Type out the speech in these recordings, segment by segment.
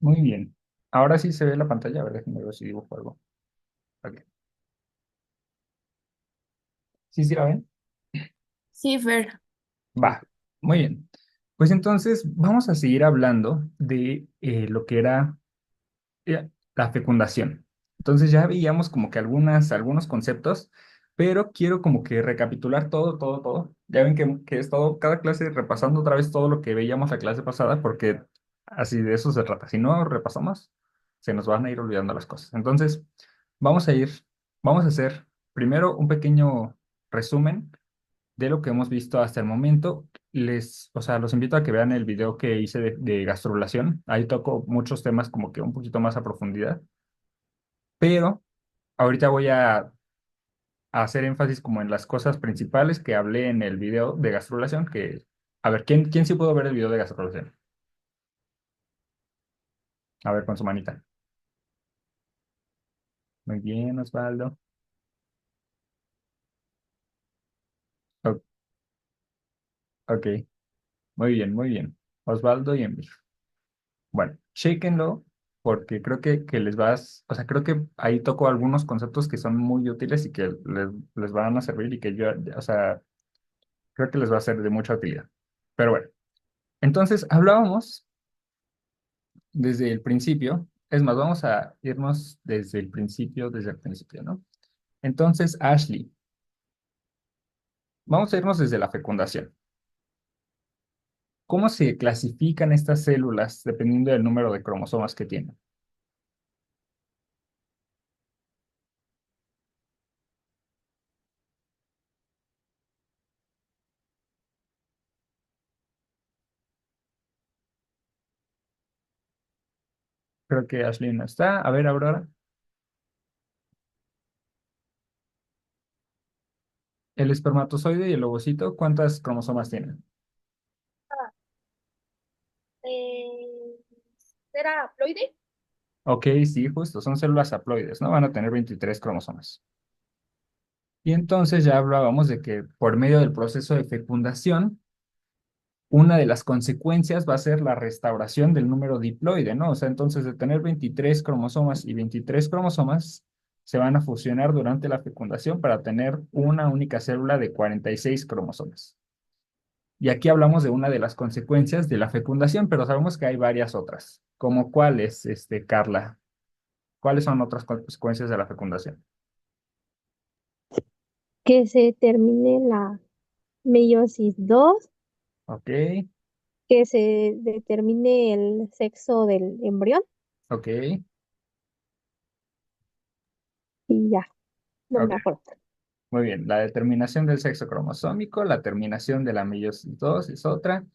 Muy bien. Ahora sí se ve la pantalla, a ver, déjenme ver si dibujo algo. Ok. ¿Sí, sí la ven? Sí, Fer. Va, muy bien. Pues entonces vamos a seguir hablando de lo que era la fecundación. Entonces ya veíamos como que algunos conceptos, pero quiero como que recapitular todo. Ya ven que es todo, cada clase repasando otra vez todo lo que veíamos la clase pasada, porque así de eso se trata. Si no repasamos, se nos van a ir olvidando las cosas. Entonces, vamos a ir, vamos a hacer primero un pequeño resumen de lo que hemos visto hasta el momento. O sea, los invito a que vean el video que hice de gastrulación. Ahí toco muchos temas como que un poquito más a profundidad, pero ahorita voy a hacer énfasis como en las cosas principales que hablé en el video de gastrulación, a ver, ¿quién sí pudo ver el video de gastrulación? A ver, con su manita. Muy bien, Osvaldo. O- ok, muy bien. Osvaldo y Emil. Bueno, chéquenlo porque creo que o sea, creo que ahí toco algunos conceptos que son muy útiles y que les van a servir y que o sea, creo que les va a ser de mucha utilidad. Pero bueno, entonces hablábamos desde el principio, es más, vamos a irnos desde el principio, ¿no? Entonces, Ashley, vamos a irnos desde la fecundación. ¿Cómo se clasifican estas células dependiendo del número de cromosomas que tienen? Creo que Ashley no está. A ver, Aurora. El espermatozoide y el ovocito, ¿cuántas cromosomas tienen? Eh, ¿Era haploide? Ok, sí, justo, son células haploides, ¿no? Van a tener 23 cromosomas. Y entonces ya hablábamos de que por medio del proceso de fecundación, una de las consecuencias va a ser la restauración del número diploide, ¿no? O sea, entonces de tener 23 cromosomas y 23 cromosomas, se van a fusionar durante la fecundación para tener una única célula de 46 cromosomas. Y aquí hablamos de una de las consecuencias de la fecundación, pero sabemos que hay varias otras. ¿Como cuáles, Carla? ¿Cuáles son otras consecuencias de la fecundación? Que se termine la meiosis 2, Ok, que se determine el sexo del embrión ok, y ya, no ok. me acuerdo. Muy bien. La determinación del sexo cromosómico, la terminación de la meiosis 2 es otra.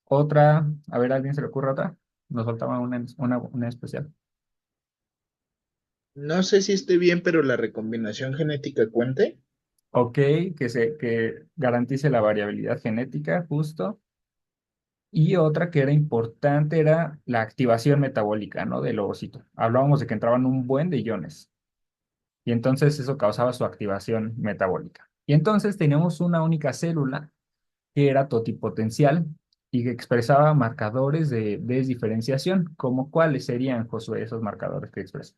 Otra, a ver, ¿a alguien se le ocurre otra? Nos faltaba una especial. No sé si esté bien, pero la recombinación genética cuente. Ok, que garantice la variabilidad genética, justo. Y otra que era importante era la activación metabólica, ¿no? Del ovocito. Hablábamos de que entraban un buen de iones. Y entonces eso causaba su activación metabólica. Y entonces teníamos una única célula que era totipotencial y que expresaba marcadores de desdiferenciación. ¿Cómo cuáles serían, Josué, esos marcadores que expresan?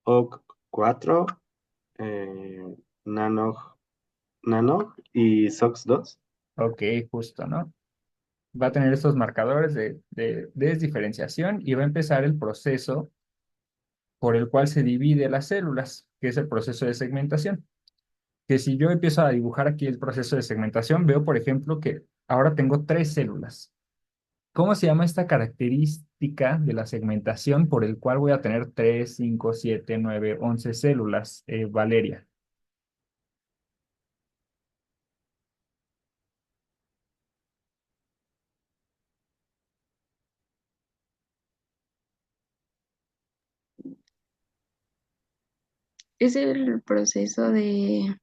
OC4, eh, Nano, Nano y SOX2. Ok, justo, ¿no? Va a tener estos marcadores de desdiferenciación y va a empezar el proceso por el cual se divide las células, que es el proceso de segmentación. Que si yo empiezo a dibujar aquí el proceso de segmentación, veo, por ejemplo, que ahora tengo tres células. ¿Cómo se llama esta característica de la segmentación por el cual voy a tener 3, 5, 7, 9, 11 células, Valeria? Es el proceso de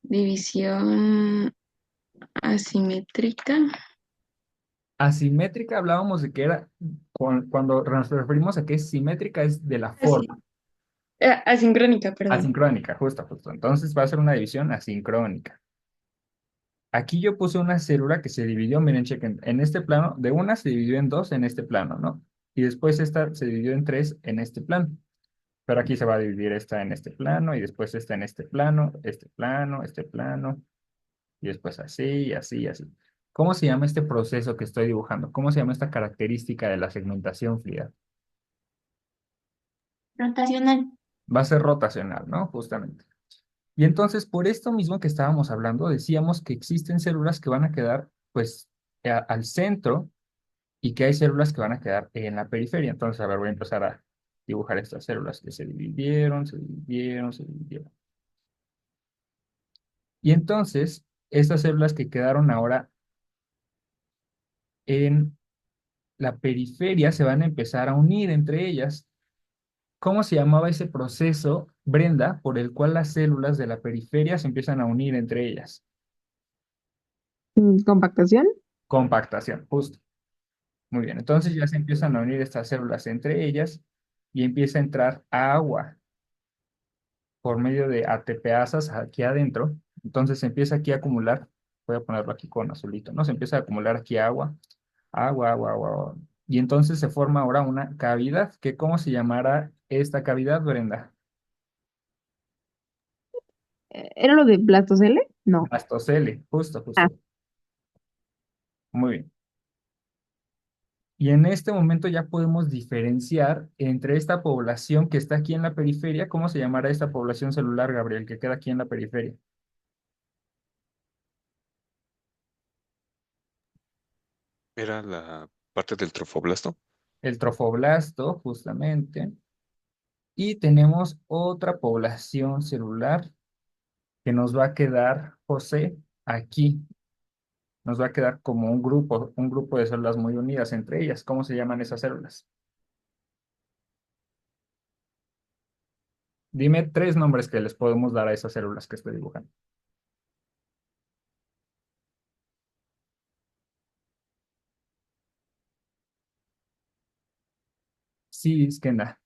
división asimétrica. Asimétrica hablábamos de que era, cuando nos referimos a que es simétrica, es de la Así, forma. asincrónica, perdón. Asincrónica, justo. Entonces va a ser una división asincrónica. Aquí yo puse una célula que se dividió, miren, chequen, en este plano, de una se dividió en dos en este plano, ¿no? y después esta se dividió en tres en este plano. Pero aquí se va a dividir esta en este plano y después esta en este plano y después así, y así, y así. ¿Cómo se llama este proceso que estoy dibujando? ¿Cómo se llama esta característica de la segmentación, Frida? Rotacional. Va a ser rotacional, ¿no? Justamente. Y entonces, por esto mismo que estábamos hablando, decíamos que existen células que van a quedar, pues, al centro y que hay células que van a quedar en la periferia. Entonces, a ver, voy a empezar a dibujar estas células que se dividieron, se dividieron, se dividieron. Y entonces, estas células que quedaron ahora en la periferia se van a empezar a unir entre ellas. ¿Cómo se llamaba ese proceso, Brenda, por el cual las células de la periferia se empiezan a unir entre ellas? Compactación. Compactación, justo. Muy bien, entonces ya se empiezan a unir estas células entre ellas y empieza a entrar agua por medio de ATPasas aquí adentro. Entonces se empieza aquí a acumular, voy a ponerlo aquí con azulito, ¿no? Se empieza a acumular aquí agua, agua, agua, agua, agua. Y entonces se forma ahora una cavidad, que ¿cómo se llamará esta cavidad, Brenda? ¿Era lo de blastocele? No. Blastocele, justo, Ah, justo. Muy bien. Y en este momento ya podemos diferenciar entre esta población que está aquí en la periferia. ¿Cómo se llamará esta población celular, Gabriel, que queda aquí en la periferia? Era la parte del trofoblasto. El trofoblasto, justamente. Y tenemos otra población celular que nos va a quedar, José, aquí. Nos va a quedar como un grupo de células muy unidas entre ellas. ¿Cómo se llaman esas células? Dime tres nombres que les podemos dar a esas células que estoy dibujando. Sí, Iskenda.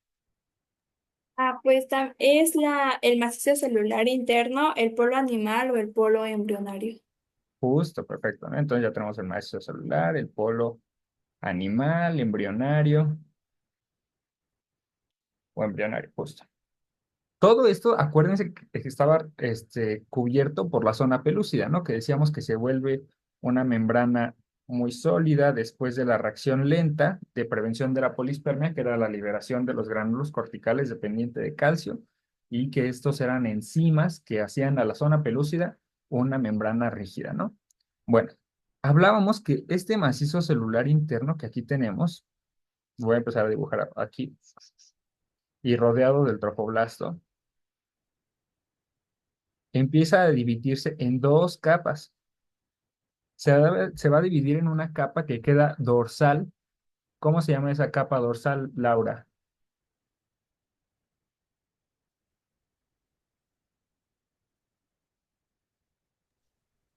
Pues es el macizo celular interno, el polo animal o el polo embrionario. Justo, perfecto, ¿no? Entonces ya tenemos el macizo celular, el polo animal, embrionario o embrionario, justo. Todo esto, acuérdense que estaba cubierto por la zona pelúcida, ¿no? Que decíamos que se vuelve una membrana muy sólida después de la reacción lenta de prevención de la polispermia, que era la liberación de los gránulos corticales dependiente de calcio, y que estos eran enzimas que hacían a la zona pelúcida una membrana rígida, ¿no? Bueno, hablábamos que este macizo celular interno que aquí tenemos, voy a empezar a dibujar aquí, y rodeado del trofoblasto, empieza a dividirse en dos capas. Se va a dividir en una capa que queda dorsal. ¿Cómo se llama esa capa dorsal, Laura?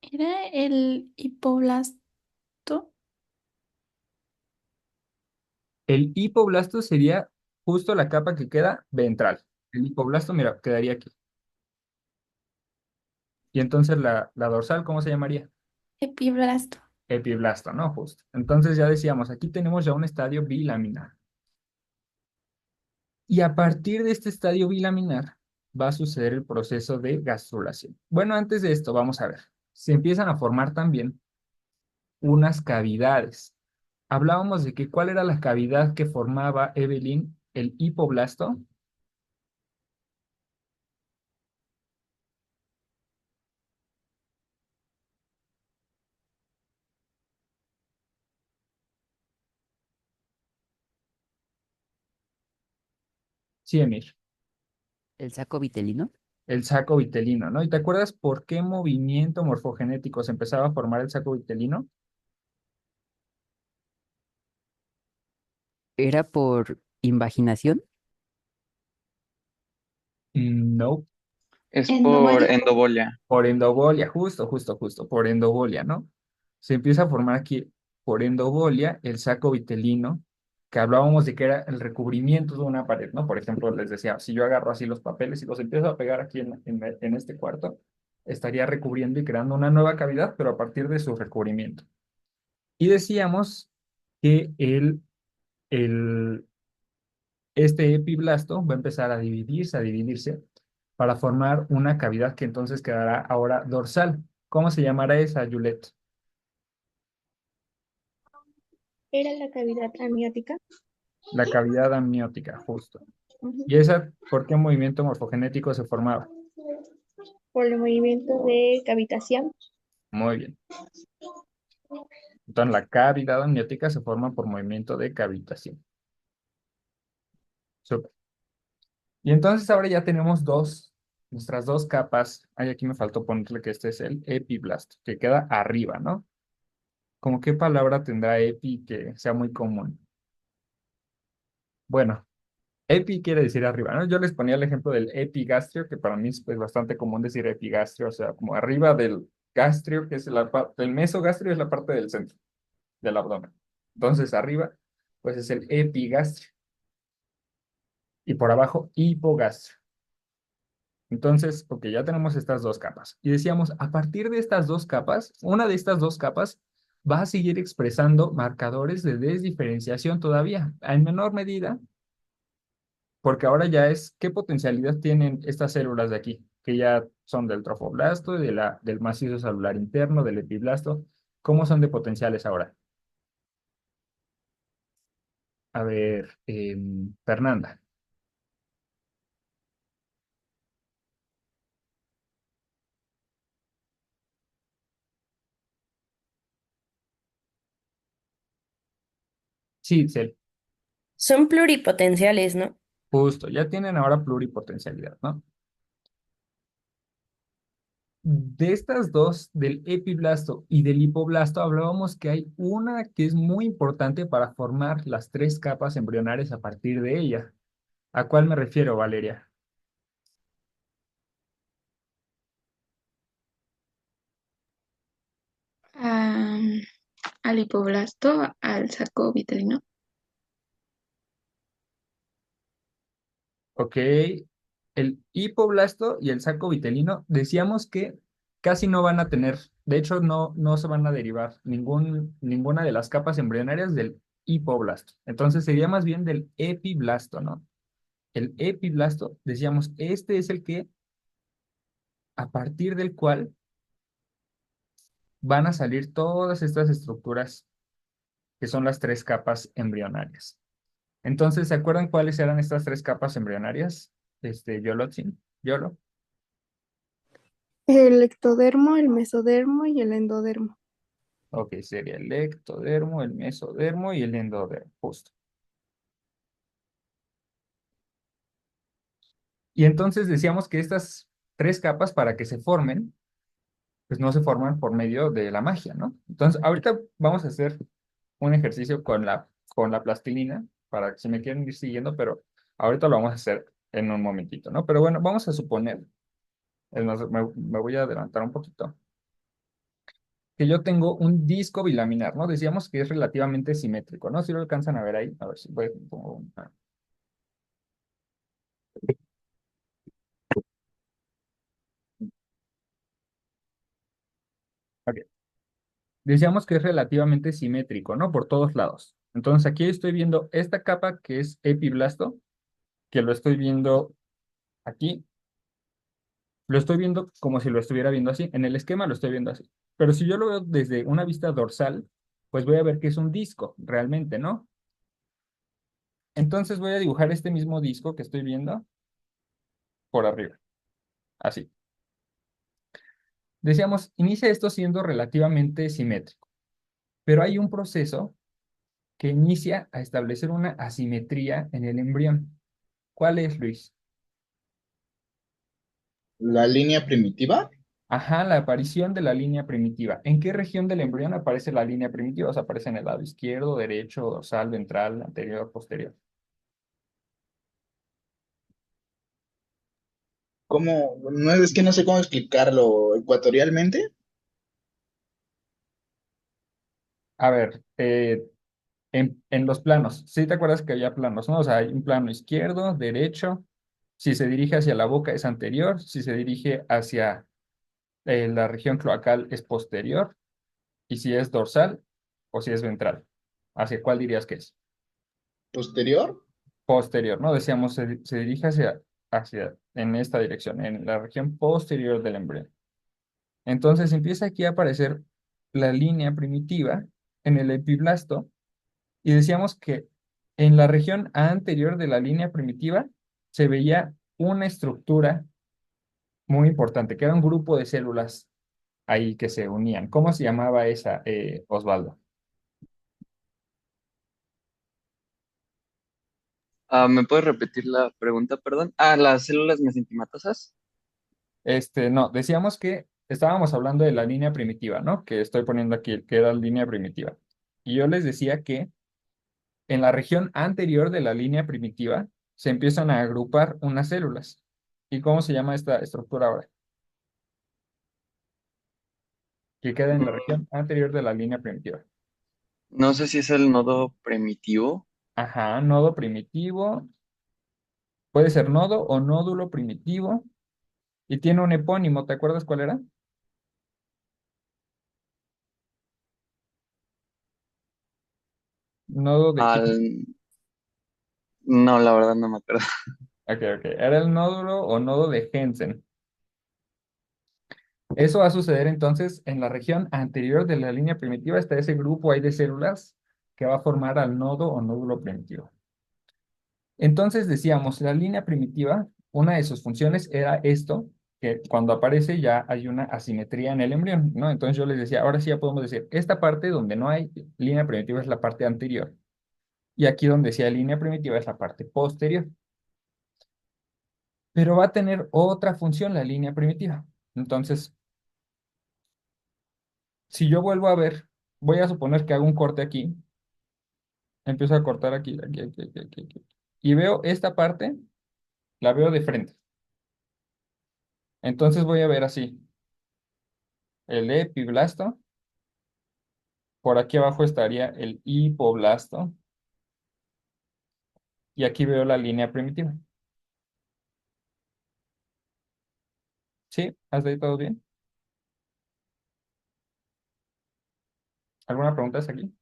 ¿Era el hipoblasto? El hipoblasto sería justo la capa que queda ventral. El hipoblasto, mira, quedaría aquí. Y entonces la dorsal, ¿cómo se llamaría? Epiblasto. Epiblasto, ¿no? Justo. Entonces ya decíamos, aquí tenemos ya un estadio bilaminar. Y a partir de este estadio bilaminar va a suceder el proceso de gastrulación. Bueno, antes de esto, vamos a ver. Se empiezan a formar también unas cavidades. Hablábamos de que cuál era la cavidad que formaba Evelyn, el hipoblasto. Sí, Emir, ¿El saco vitelino? el saco vitelino, ¿no? ¿Y te acuerdas por qué movimiento morfogenético se empezaba a formar el saco vitelino? ¿Era por invaginación? No, Es por Endobolia. endobolia. por endobolia, justo, justo, justo, por endobolia, ¿no? Se empieza a formar aquí por endobolia el saco vitelino, que hablábamos de que era el recubrimiento de una pared, ¿no? Por ejemplo, les decía, si yo agarro así los papeles y los empiezo a pegar aquí en este cuarto, estaría recubriendo y creando una nueva cavidad, pero a partir de su recubrimiento. Y decíamos que el, este epiblasto va a empezar a dividirse, para formar una cavidad que entonces quedará ahora dorsal. ¿Cómo se llamará esa, Juliet? Era la cavidad amniótica. La cavidad amniótica, justo. Ujú. ¿Y esa por qué movimiento morfogenético se formaba? Por el movimiento de cavitación. Muy bien. Entonces, la cavidad amniótica se forma por movimiento de cavitación. Súper. Y entonces ahora ya tenemos nuestras dos capas. Ay, aquí me faltó ponerle que este es el epiblasto, que queda arriba, ¿no? ¿Cómo qué palabra tendrá epi que sea muy común? Bueno, epi quiere decir arriba, ¿no? Yo les ponía el ejemplo del epigastrio, que para mí es pues, bastante común decir epigastrio, o sea, como arriba del gastrio, que es la parte, el mesogastrio es la parte del centro del abdomen. Entonces, arriba, pues es el epigastrio. Y por abajo, hipogastrio. Entonces, ok, ya tenemos estas dos capas. Y decíamos, a partir de estas dos capas, una de estas dos capas va a seguir expresando marcadores de desdiferenciación todavía, en menor medida, porque ahora ya es qué potencialidad tienen estas células de aquí, que ya son del trofoblasto, del macizo celular interno, del epiblasto. ¿Cómo son de potenciales ahora? A ver, Fernanda. Sí, Itzel, Son pluripotenciales, ¿no? justo, ya tienen ahora pluripotencialidad, ¿no? De estas dos, del epiblasto y del hipoblasto, hablábamos que hay una que es muy importante para formar las tres capas embrionarias a partir de ella. ¿A cuál me refiero, Valeria? Ah, al hipoblasto, al saco vitelino. Ok, el hipoblasto y el saco vitelino, decíamos que casi no van a tener, de hecho no se van a derivar ninguna de las capas embrionarias del hipoblasto. Entonces sería más bien del epiblasto, ¿no? El epiblasto, decíamos, este es el que, a partir del cual van a salir todas estas estructuras que son las tres capas embrionarias. Entonces, ¿se acuerdan cuáles eran estas tres capas embrionarias? Yolotzin, Yolo. El ectodermo, el mesodermo y el endodermo. Ok, sería el ectodermo, el mesodermo y el endodermo, justo. Y entonces decíamos que estas tres capas, para que se formen, pues no se forman por medio de la magia, ¿no? Entonces, ahorita vamos a hacer un ejercicio con la plastilina, para que si me quieren ir siguiendo, pero ahorita lo vamos a hacer en un momentito, ¿no? Pero bueno, vamos a suponer, es más, me voy a adelantar un poquito, que yo tengo un disco bilaminar, ¿no? Decíamos que es relativamente simétrico, ¿no? Si lo alcanzan a ver ahí, a ver si voy, ok. Decíamos que es relativamente simétrico, ¿no? Por todos lados. Entonces aquí estoy viendo esta capa que es epiblasto, que lo estoy viendo aquí. Lo estoy viendo como si lo estuviera viendo así. En el esquema lo estoy viendo así. Pero si yo lo veo desde una vista dorsal, pues voy a ver que es un disco, realmente, ¿no? Entonces voy a dibujar este mismo disco que estoy viendo por arriba, así. Decíamos, inicia esto siendo relativamente simétrico, pero hay un proceso que inicia a establecer una asimetría en el embrión. ¿Cuál es, Luis? La línea primitiva. Ajá, la aparición de la línea primitiva. ¿En qué región del embrión aparece la línea primitiva? O sea, aparece en el lado izquierdo, derecho, dorsal, ventral, anterior, posterior. ¿Cómo? No es que no sé cómo explicarlo ecuatorialmente. A ver, en los planos, ¿sí te acuerdas que había planos, no? O sea, hay un plano izquierdo, derecho. Si se dirige hacia la boca es anterior, si se dirige hacia la región cloacal es posterior, y si es dorsal o si es ventral. ¿Hacia cuál dirías que es? posterior. posterior, ¿no? Decíamos, se dirige en esta dirección, en la región posterior del embrión. Entonces empieza aquí a aparecer la línea primitiva en el epiblasto y decíamos que en la región anterior de la línea primitiva se veía una estructura muy importante, que era un grupo de células ahí que se unían. ¿Cómo se llamaba esa, Osvaldo? ¿Me puedes repetir la pregunta, perdón? Las células mesenquimatosas. No, decíamos que estábamos hablando de la línea primitiva, ¿no? Que estoy poniendo aquí, que era la línea primitiva. Y yo les decía que en la región anterior de la línea primitiva se empiezan a agrupar unas células. ¿Y cómo se llama esta estructura ahora? Que queda en la Mm, región anterior de la línea primitiva. No sé si es el nodo primitivo. Ajá, nodo primitivo. Puede ser nodo o nódulo primitivo. Y tiene un epónimo, ¿te acuerdas cuál era? Nodo de quién. Al... No, la verdad no me acuerdo. Ok, ok. Era el nódulo o nodo de Hensen. Eso va a suceder entonces en la región anterior de la línea primitiva. Está ese grupo ahí de células que va a formar al nodo o nódulo primitivo. Entonces decíamos, la línea primitiva, una de sus funciones era esto, que cuando aparece ya hay una asimetría en el embrión, ¿no? Entonces yo les decía, ahora sí ya podemos decir, esta parte donde no hay línea primitiva es la parte anterior. Y aquí donde sí hay línea primitiva es la parte posterior. Pero va a tener otra función la línea primitiva. Entonces, si yo vuelvo a ver, voy a suponer que hago un corte aquí, empiezo a cortar aquí, aquí, aquí, aquí, aquí, aquí, y veo esta parte, la veo de frente. Entonces voy a ver así, el epiblasto, por aquí abajo estaría el hipoblasto, y aquí veo la línea primitiva. ¿Sí? ¿Hasta ahí todo bien? ¿Alguna pregunta hasta aquí?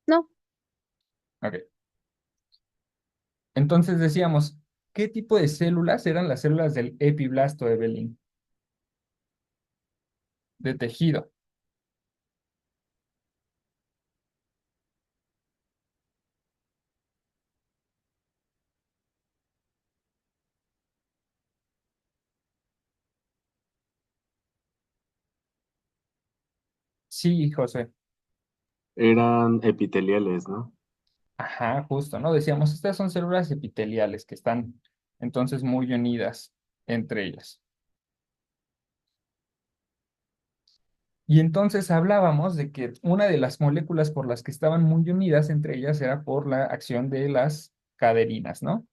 No, Ok. Entonces decíamos, ¿qué tipo de células eran las células del epiblasto, Evelyn? De tejido. Sí, José. Eran epiteliales, ¿no? Ajá, justo, ¿no? Decíamos, estas son células epiteliales que están entonces muy unidas entre ellas. Y entonces hablábamos de que una de las moléculas por las que estaban muy unidas entre ellas era por la acción de las caderinas, ¿no?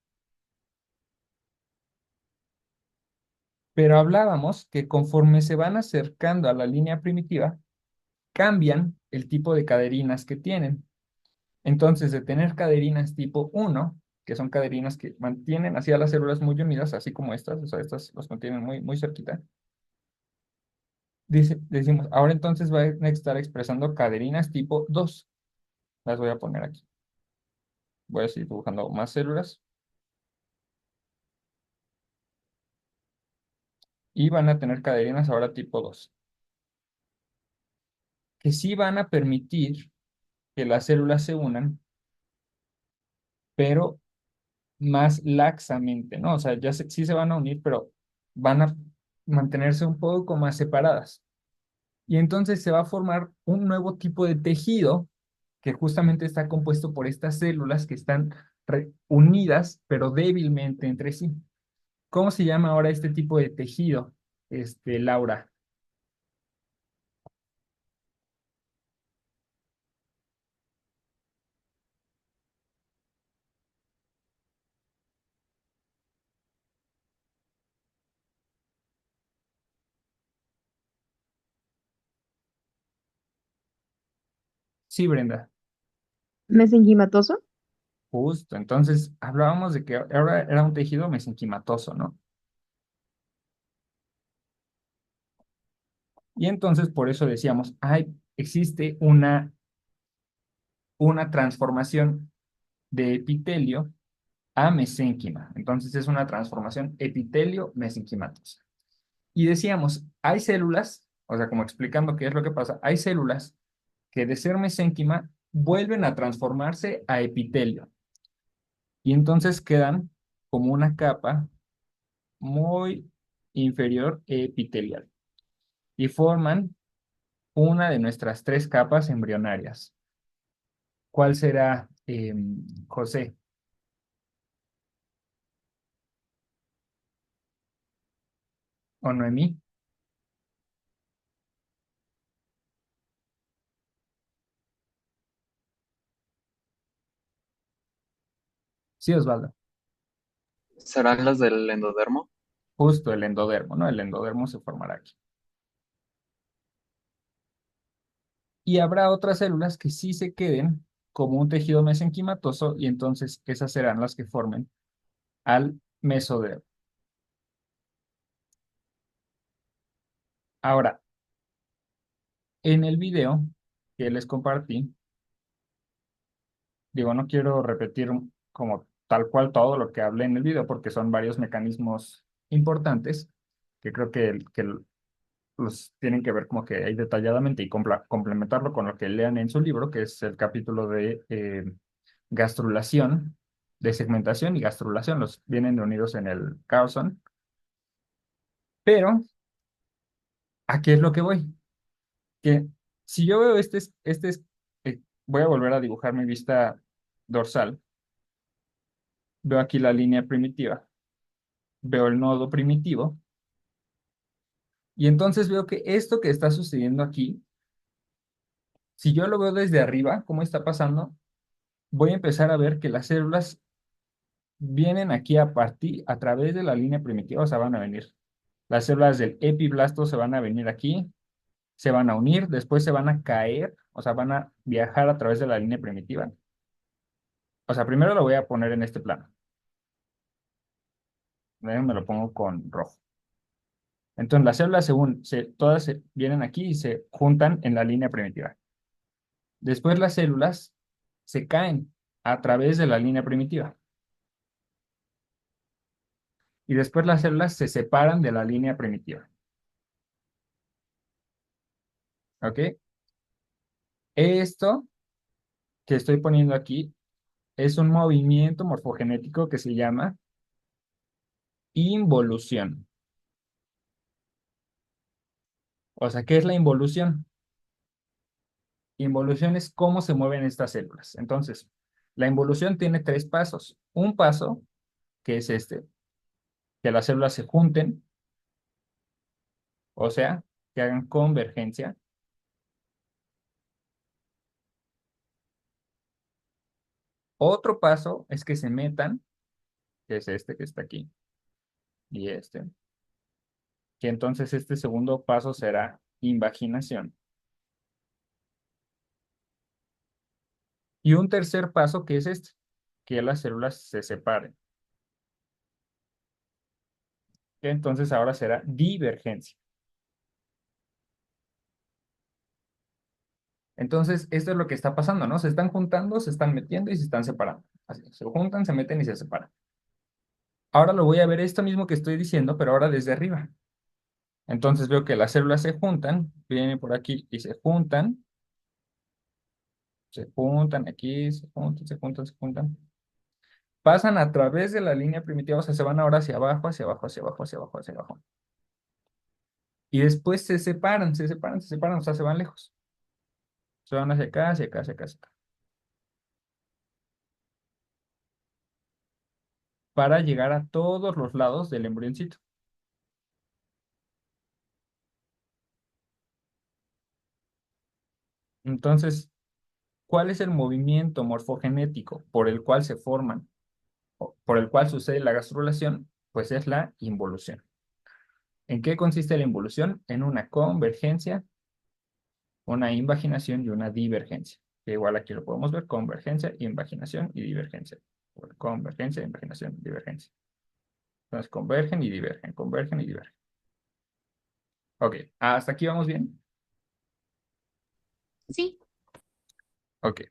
Pero hablábamos que conforme se van acercando a la línea primitiva, cambian el tipo de caderinas que tienen. Entonces, de tener caderinas tipo 1, que son caderinas que mantienen así a las células muy unidas, así como estas, o sea, estas los mantienen muy, muy cerquita. Decimos, ahora entonces van a estar expresando caderinas tipo 2. Las voy a poner aquí. Voy a seguir dibujando más células. Y van a tener caderinas ahora tipo 2, que sí van a permitir que las células se unan, pero más laxamente, ¿no? O sea, sí se van a unir, pero van a mantenerse un poco más separadas. Y entonces se va a formar un nuevo tipo de tejido que justamente está compuesto por estas células que están unidas, pero débilmente entre sí. ¿Cómo se llama ahora este tipo de tejido, Laura? Sí, Brenda. Mesenquimatoso. Justo. Entonces hablábamos de que ahora era un tejido mesenquimatoso, ¿no? Y entonces por eso decíamos, existe una una transformación de epitelio a mesénquima. Entonces es una transformación epitelio-mesenquimatosa. Y decíamos, hay células, o sea, como explicando qué es lo que pasa, hay células que de ser mesénquima vuelven a transformarse a epitelio. Y entonces quedan como una capa muy inferior epitelial. Y forman una de nuestras tres capas embrionarias. ¿Cuál será, José? ¿O Noemí? Sí, Osvaldo. ¿Serán las del endodermo? Justo el endodermo, ¿no? El endodermo se formará aquí. Y habrá otras células que sí se queden como un tejido mesenquimatoso y entonces esas serán las que formen al mesodermo. Ahora, en el video que les compartí, digo, no quiero repetir como tal cual todo lo que hablé en el video porque son varios mecanismos importantes que creo que los tienen que ver como que ahí detalladamente y complementarlo con lo que lean en su libro, que es el capítulo de gastrulación, de segmentación y gastrulación, los vienen unidos en el Carlson. Pero, ¿a qué es lo que voy? Que si yo veo voy a volver a dibujar mi vista dorsal, veo aquí la línea primitiva, veo el nodo primitivo, y entonces veo que esto que está sucediendo aquí, si yo lo veo desde arriba, ¿cómo está pasando? Voy a empezar a ver que las células vienen aquí a través de la línea primitiva, o sea, van a venir. Las células del epiblasto se van a venir aquí, se van a unir, después se van a caer, o sea, van a viajar a través de la línea primitiva. O sea, primero lo voy a poner en este plano. Me lo pongo con rojo. Entonces, las células todas vienen aquí y se juntan en la línea primitiva. Después las células se caen a través de la línea primitiva. Y después las células se separan de la línea primitiva. ¿Ok? Esto que estoy poniendo aquí es un movimiento morfogenético que se llama involución. O sea, ¿qué es la involución? Involución es cómo se mueven estas células. Entonces, la involución tiene tres pasos. Un paso, que es este, que las células se junten, o sea, que hagan convergencia. Otro paso es que se metan, que es este que está aquí, y este, que entonces este segundo paso será invaginación. Y un tercer paso que es este, que las células se separen. Que entonces ahora será divergencia. Entonces, esto es lo que está pasando, ¿no? Se están juntando, se están metiendo y se están separando. Así, se juntan, se meten y se separan. Ahora lo voy a ver esto mismo que estoy diciendo, pero ahora desde arriba. Entonces veo que las células se juntan, vienen por aquí y se juntan aquí, se juntan, se juntan, se juntan. Pasan a través de la línea primitiva, o sea, se van ahora hacia abajo, hacia abajo, hacia abajo, hacia abajo, hacia abajo. Y después se separan, se separan, se separan, o sea, se van lejos. Se van hacia acá, hacia acá, hacia acá, hacia acá. Para llegar a todos los lados del embrioncito. Entonces, ¿cuál es el movimiento morfogenético por el cual se forman, o por el cual sucede la gastrulación? Pues es la involución. ¿En qué consiste la involución? En una convergencia, una invaginación y una divergencia. Que igual aquí lo podemos ver, convergencia, invaginación y divergencia. Convergencia, invaginación, divergencia. Entonces, convergen y divergen, convergen y divergen. Ok, ¿hasta aquí vamos bien? Sí. Ok.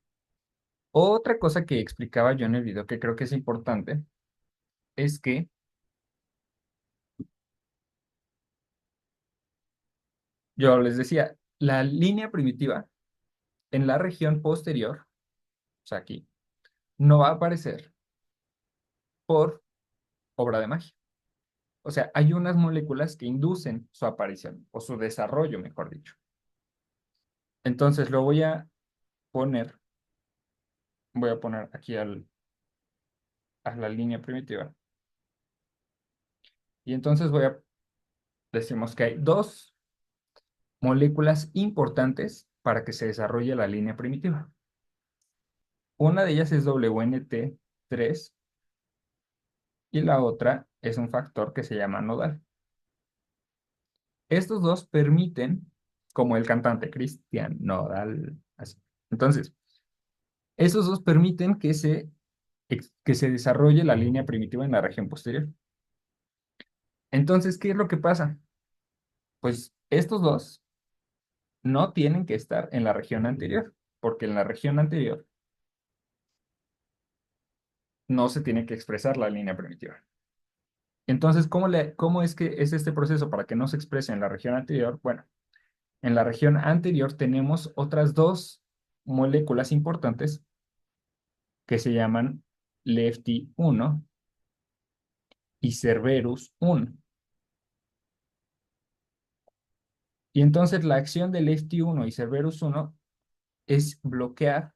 Otra cosa que explicaba yo en el video que creo que es importante es que yo les decía, la línea primitiva en la región posterior, o sea, aquí, no va a aparecer por obra de magia. O sea, hay unas moléculas que inducen su aparición, o su desarrollo, mejor dicho. Entonces lo voy a poner aquí a la línea primitiva. Y entonces decimos que hay dos moléculas importantes para que se desarrolle la línea primitiva. Una de ellas es WNT3 y la otra es un factor que se llama nodal. Estos dos permiten, como el cantante Cristian Nodal, así. Entonces, esos dos permiten que se desarrolle la línea primitiva en la región posterior. Entonces, ¿qué es lo que pasa? Pues estos dos no tienen que estar en la región anterior, porque en la región anterior no se tiene que expresar la línea primitiva. Entonces, ¿cómo es que es este proceso para que no se exprese en la región anterior? Bueno, en la región anterior tenemos otras dos moléculas importantes que se llaman Lefty 1 y Cerberus 1. Y entonces la acción de Lefty 1 y Cerberus 1 es bloquear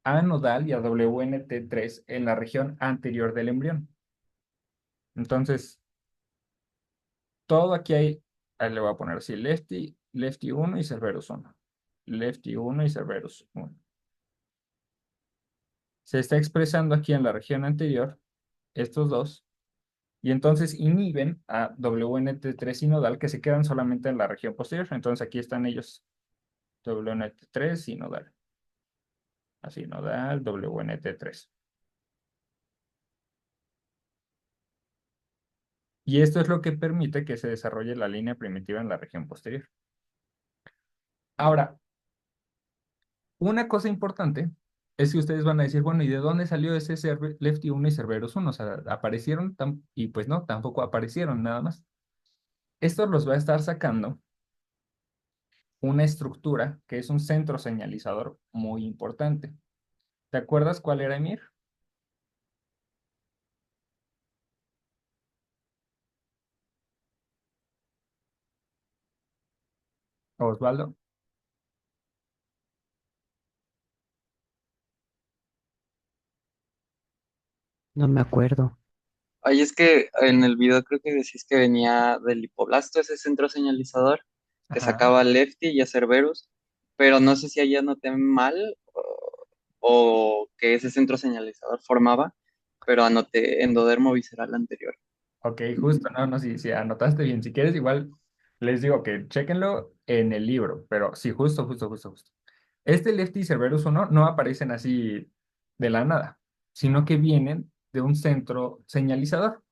a nodal y a WNT3 en la región anterior del embrión. Entonces, todo aquí ahí le voy a poner así, Lefty 1 y Cerberus 1. Lefty 1 y Cerberus 1. Se está expresando aquí en la región anterior estos dos, y entonces inhiben a WNT3 y nodal que se quedan solamente en la región posterior. Entonces aquí están ellos, WNT3 y nodal. Así, nodal, WNT3. Y esto es lo que permite que se desarrolle la línea primitiva en la región posterior. Ahora, una cosa importante es que ustedes van a decir, bueno, ¿y de dónde salió ese Lefty 1 y Cerberus 1? O sea, ¿aparecieron? Y pues no, tampoco aparecieron nada más. Esto los va a estar sacando una estructura que es un centro señalizador muy importante. ¿Te acuerdas cuál era, Emir? Osvaldo. No me acuerdo. Ay, es que en el video creo que decís que venía del hipoblasto, ese centro señalizador, que Ajá. sacaba a Lefty y a Cerberus, pero no sé si allá anoté mal o que ese centro señalizador formaba, pero anoté endodermo visceral anterior. Ok, justo, no, sí, anotaste bien. Si quieres, igual les digo que chequenlo en el libro, pero sí, justo. Este Lefty y Cerberus 1 no aparecen así de la nada, sino que vienen de un centro señalizador.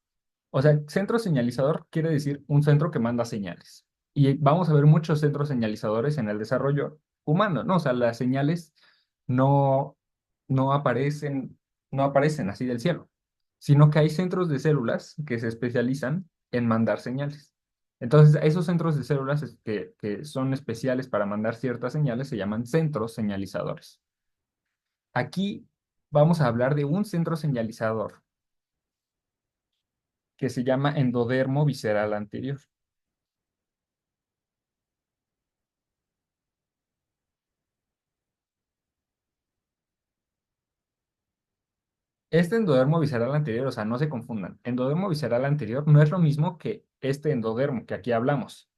O sea, centro señalizador quiere decir un centro que manda señales. Y vamos a ver muchos centros señalizadores en el desarrollo humano, ¿no? O sea, las señales no, no aparecen, no aparecen así del cielo, sino que hay centros de células que se especializan en mandar señales. Entonces, esos centros de células que son especiales para mandar ciertas señales se llaman centros señalizadores. Aquí vamos a hablar de un centro señalizador que se llama endodermo visceral anterior. Este endodermo visceral anterior, o sea, no se confundan. Endodermo visceral anterior no es lo mismo que este endodermo que aquí hablamos.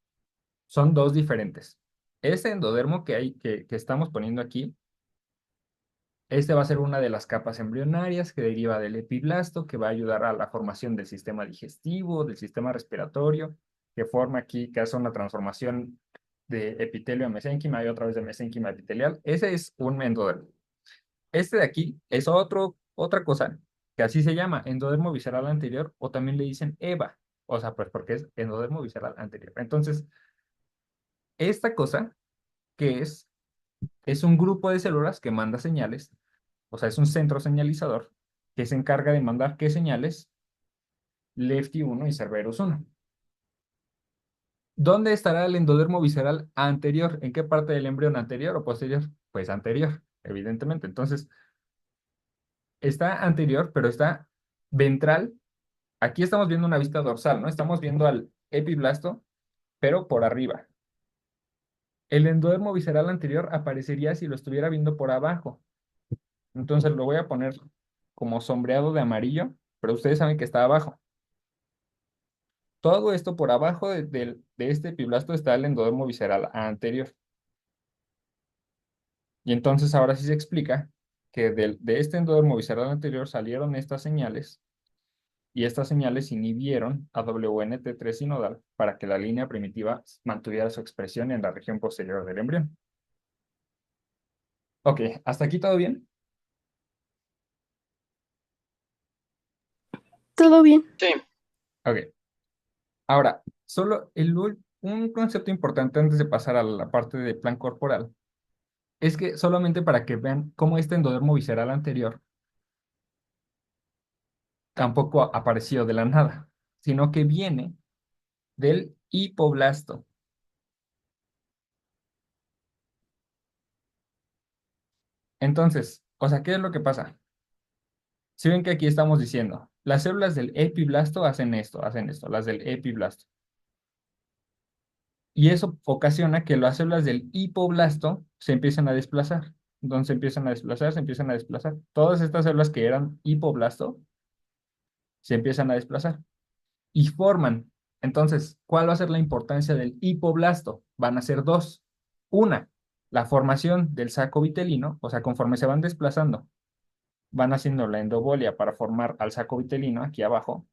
Son dos diferentes. Este endodermo que estamos poniendo aquí, este va a ser una de las capas embrionarias que deriva del epiblasto, que va a ayudar a la formación del sistema digestivo, del sistema respiratorio, que forma aquí, que hace una transformación de epitelio a mesénquima y otra vez de mesénquima epitelial. Ese es un endodermo. Este de aquí es otra cosa, que así se llama, endodermo visceral anterior, o también le dicen EVA, o sea, pues porque es endodermo visceral anterior. Entonces, esta cosa, ¿qué es? Es un grupo de células que manda señales, o sea, es un centro señalizador que se encarga de mandar qué señales, Lefty 1 y Cerberus 1. ¿Dónde estará el endodermo visceral anterior? ¿En qué parte del embrión, anterior o posterior? Pues anterior, evidentemente. Entonces, está anterior, pero está ventral. Aquí estamos viendo una vista dorsal, ¿no? Estamos viendo al epiblasto, pero por arriba. El endodermo visceral anterior aparecería si lo estuviera viendo por abajo. Entonces lo voy a poner como sombreado de amarillo, pero ustedes saben que está abajo. Todo esto por abajo de este epiblasto está el endodermo visceral anterior. Y entonces ahora sí se explica que de este endodermo visceral anterior salieron estas señales y estas señales inhibieron a WNT3 sinodal para que la línea primitiva mantuviera su expresión en la región posterior del embrión. Ok, ¿hasta aquí todo bien? Todo bien. Sí. Ok. Ahora, solo un concepto importante antes de pasar a la parte de plan corporal es que solamente para que vean cómo este endodermo visceral anterior tampoco apareció de la nada, sino que viene del hipoblasto. Entonces, o sea, ¿qué es lo que pasa? Si ven que aquí estamos diciendo, las células del epiblasto hacen esto, las del epiblasto. Y eso ocasiona que las células del hipoblasto se empiecen a desplazar. Entonces se empiezan a desplazar, se empiezan a desplazar. Todas estas células que eran hipoblasto se empiezan a desplazar y forman. Entonces, ¿cuál va a ser la importancia del hipoblasto? Van a ser dos. Una, la formación del saco vitelino, o sea, conforme se van desplazando, van haciendo la endobolia para formar al saco vitelino aquí abajo.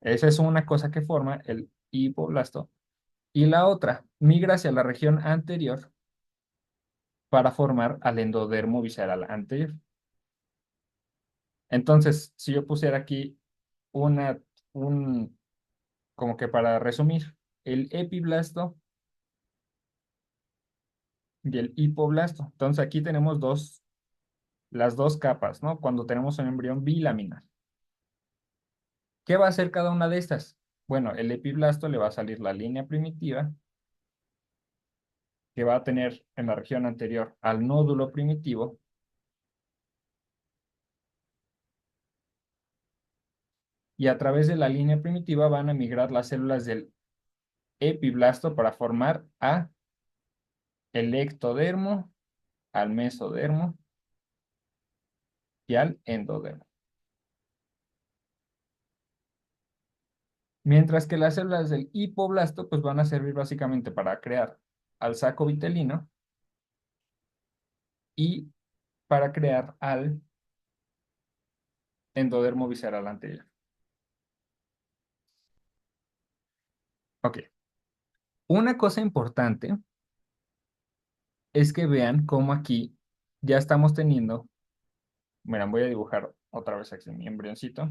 Esa es una cosa que forma el hipoblasto. Y la otra, migra hacia la región anterior para formar al endodermo visceral anterior. Entonces, si yo pusiera aquí una, como que para resumir, el epiblasto y el hipoblasto. Entonces aquí tenemos las dos capas, ¿no? Cuando tenemos un embrión bilaminar. ¿Qué va a hacer cada una de estas? Bueno, el epiblasto le va a salir la línea primitiva que va a tener en la región anterior al nódulo primitivo. Y a través de la línea primitiva van a migrar las células del epiblasto para formar a el ectodermo, al mesodermo y al endodermo. Mientras que las células del hipoblasto pues van a servir básicamente para crear al saco vitelino y para crear al endodermo visceral anterior. Ok. Una cosa importante es que vean cómo aquí ya estamos teniendo, miren, voy a dibujar otra vez aquí mi embrioncito,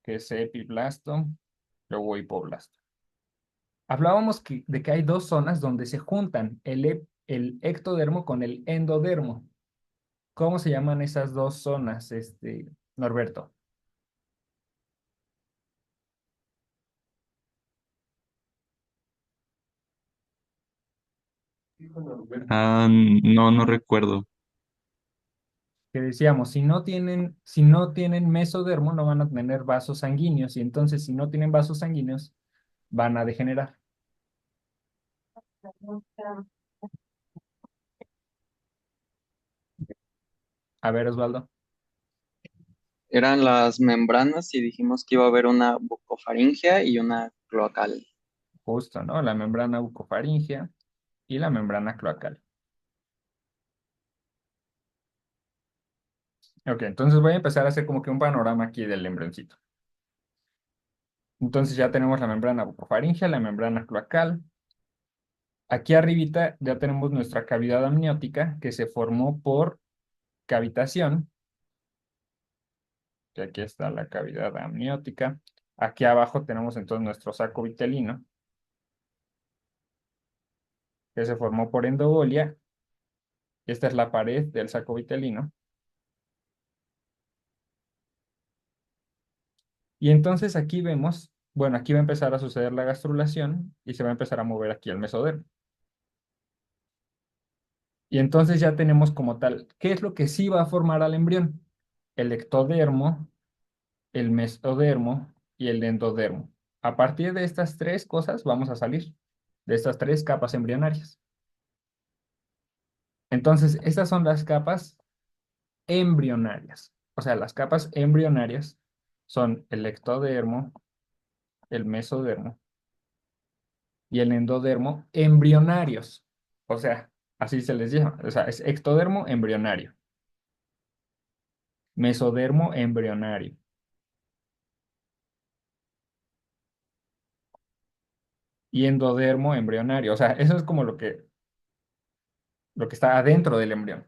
que es epiblasto, luego hipoblasto. Hablábamos de que hay dos zonas donde se juntan el ectodermo con el endodermo. ¿Cómo se llaman esas dos zonas, Norberto? No, no recuerdo. Que decíamos, si no tienen mesodermo, no van a tener vasos sanguíneos, y entonces si no tienen vasos sanguíneos, van a degenerar. A ver, Osvaldo, Eran las membranas y dijimos que iba a haber una bucofaringea y una cloacal. justo, ¿no? La membrana bucofaringea y la membrana cloacal. Ok, entonces voy a empezar a hacer como que un panorama aquí del embrioncito. Entonces ya tenemos la membrana bucofaringea, la membrana cloacal. Aquí arribita ya tenemos nuestra cavidad amniótica que se formó por cavitación. Que aquí está la cavidad amniótica. Aquí abajo tenemos entonces nuestro saco vitelino. que se formó por endogolia. Esta es la pared del saco vitelino. Y entonces aquí vemos, bueno, aquí va a empezar a suceder la gastrulación y se va a empezar a mover aquí el mesodermo. Y entonces ya tenemos como tal, ¿qué es lo que sí va a formar al embrión? El ectodermo, el mesodermo y el endodermo. A partir de estas tres cosas vamos a salir, de estas tres capas embrionarias. Entonces, estas son las capas embrionarias. O sea, las capas embrionarias son el ectodermo, el mesodermo y el endodermo embrionarios. O sea, así se les llama. O sea, es ectodermo embrionario, mesodermo embrionario y endodermo embrionario. O sea, eso es como lo que está adentro del embrión.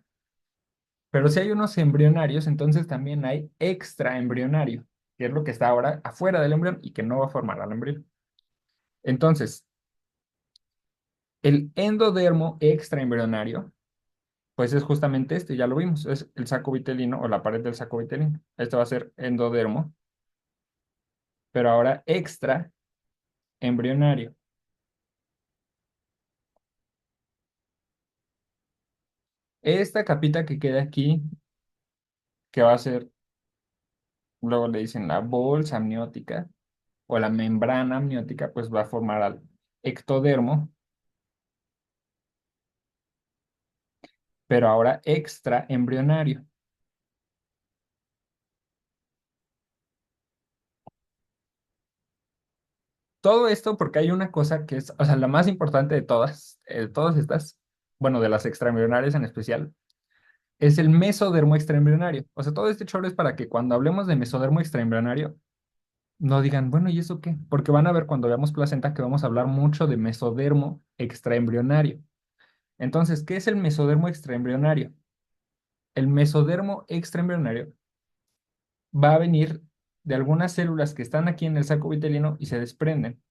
Pero si hay unos embrionarios, entonces también hay extraembrionario, que es lo que está ahora afuera del embrión y que no va a formar al embrión. Entonces, el endodermo extraembrionario, pues es justamente este, ya lo vimos, es el saco vitelino o la pared del saco vitelino. Este va a ser endodermo, pero ahora extraembrionario. Esta capita que queda aquí, que va a ser, luego le dicen la bolsa amniótica o la membrana amniótica, pues va a formar al ectodermo, pero ahora extraembrionario. Todo esto porque hay una cosa que es, o sea, la más importante de todas estas, bueno, de las extraembrionarias en especial, es el mesodermo extraembrionario. O sea, todo este choro es para que cuando hablemos de mesodermo extraembrionario, no digan, bueno, ¿y eso qué? Porque van a ver cuando veamos placenta que vamos a hablar mucho de mesodermo extraembrionario. Entonces, ¿qué es el mesodermo extraembrionario? El mesodermo extraembrionario va a venir de algunas células que están aquí en el saco vitelino y se desprenden.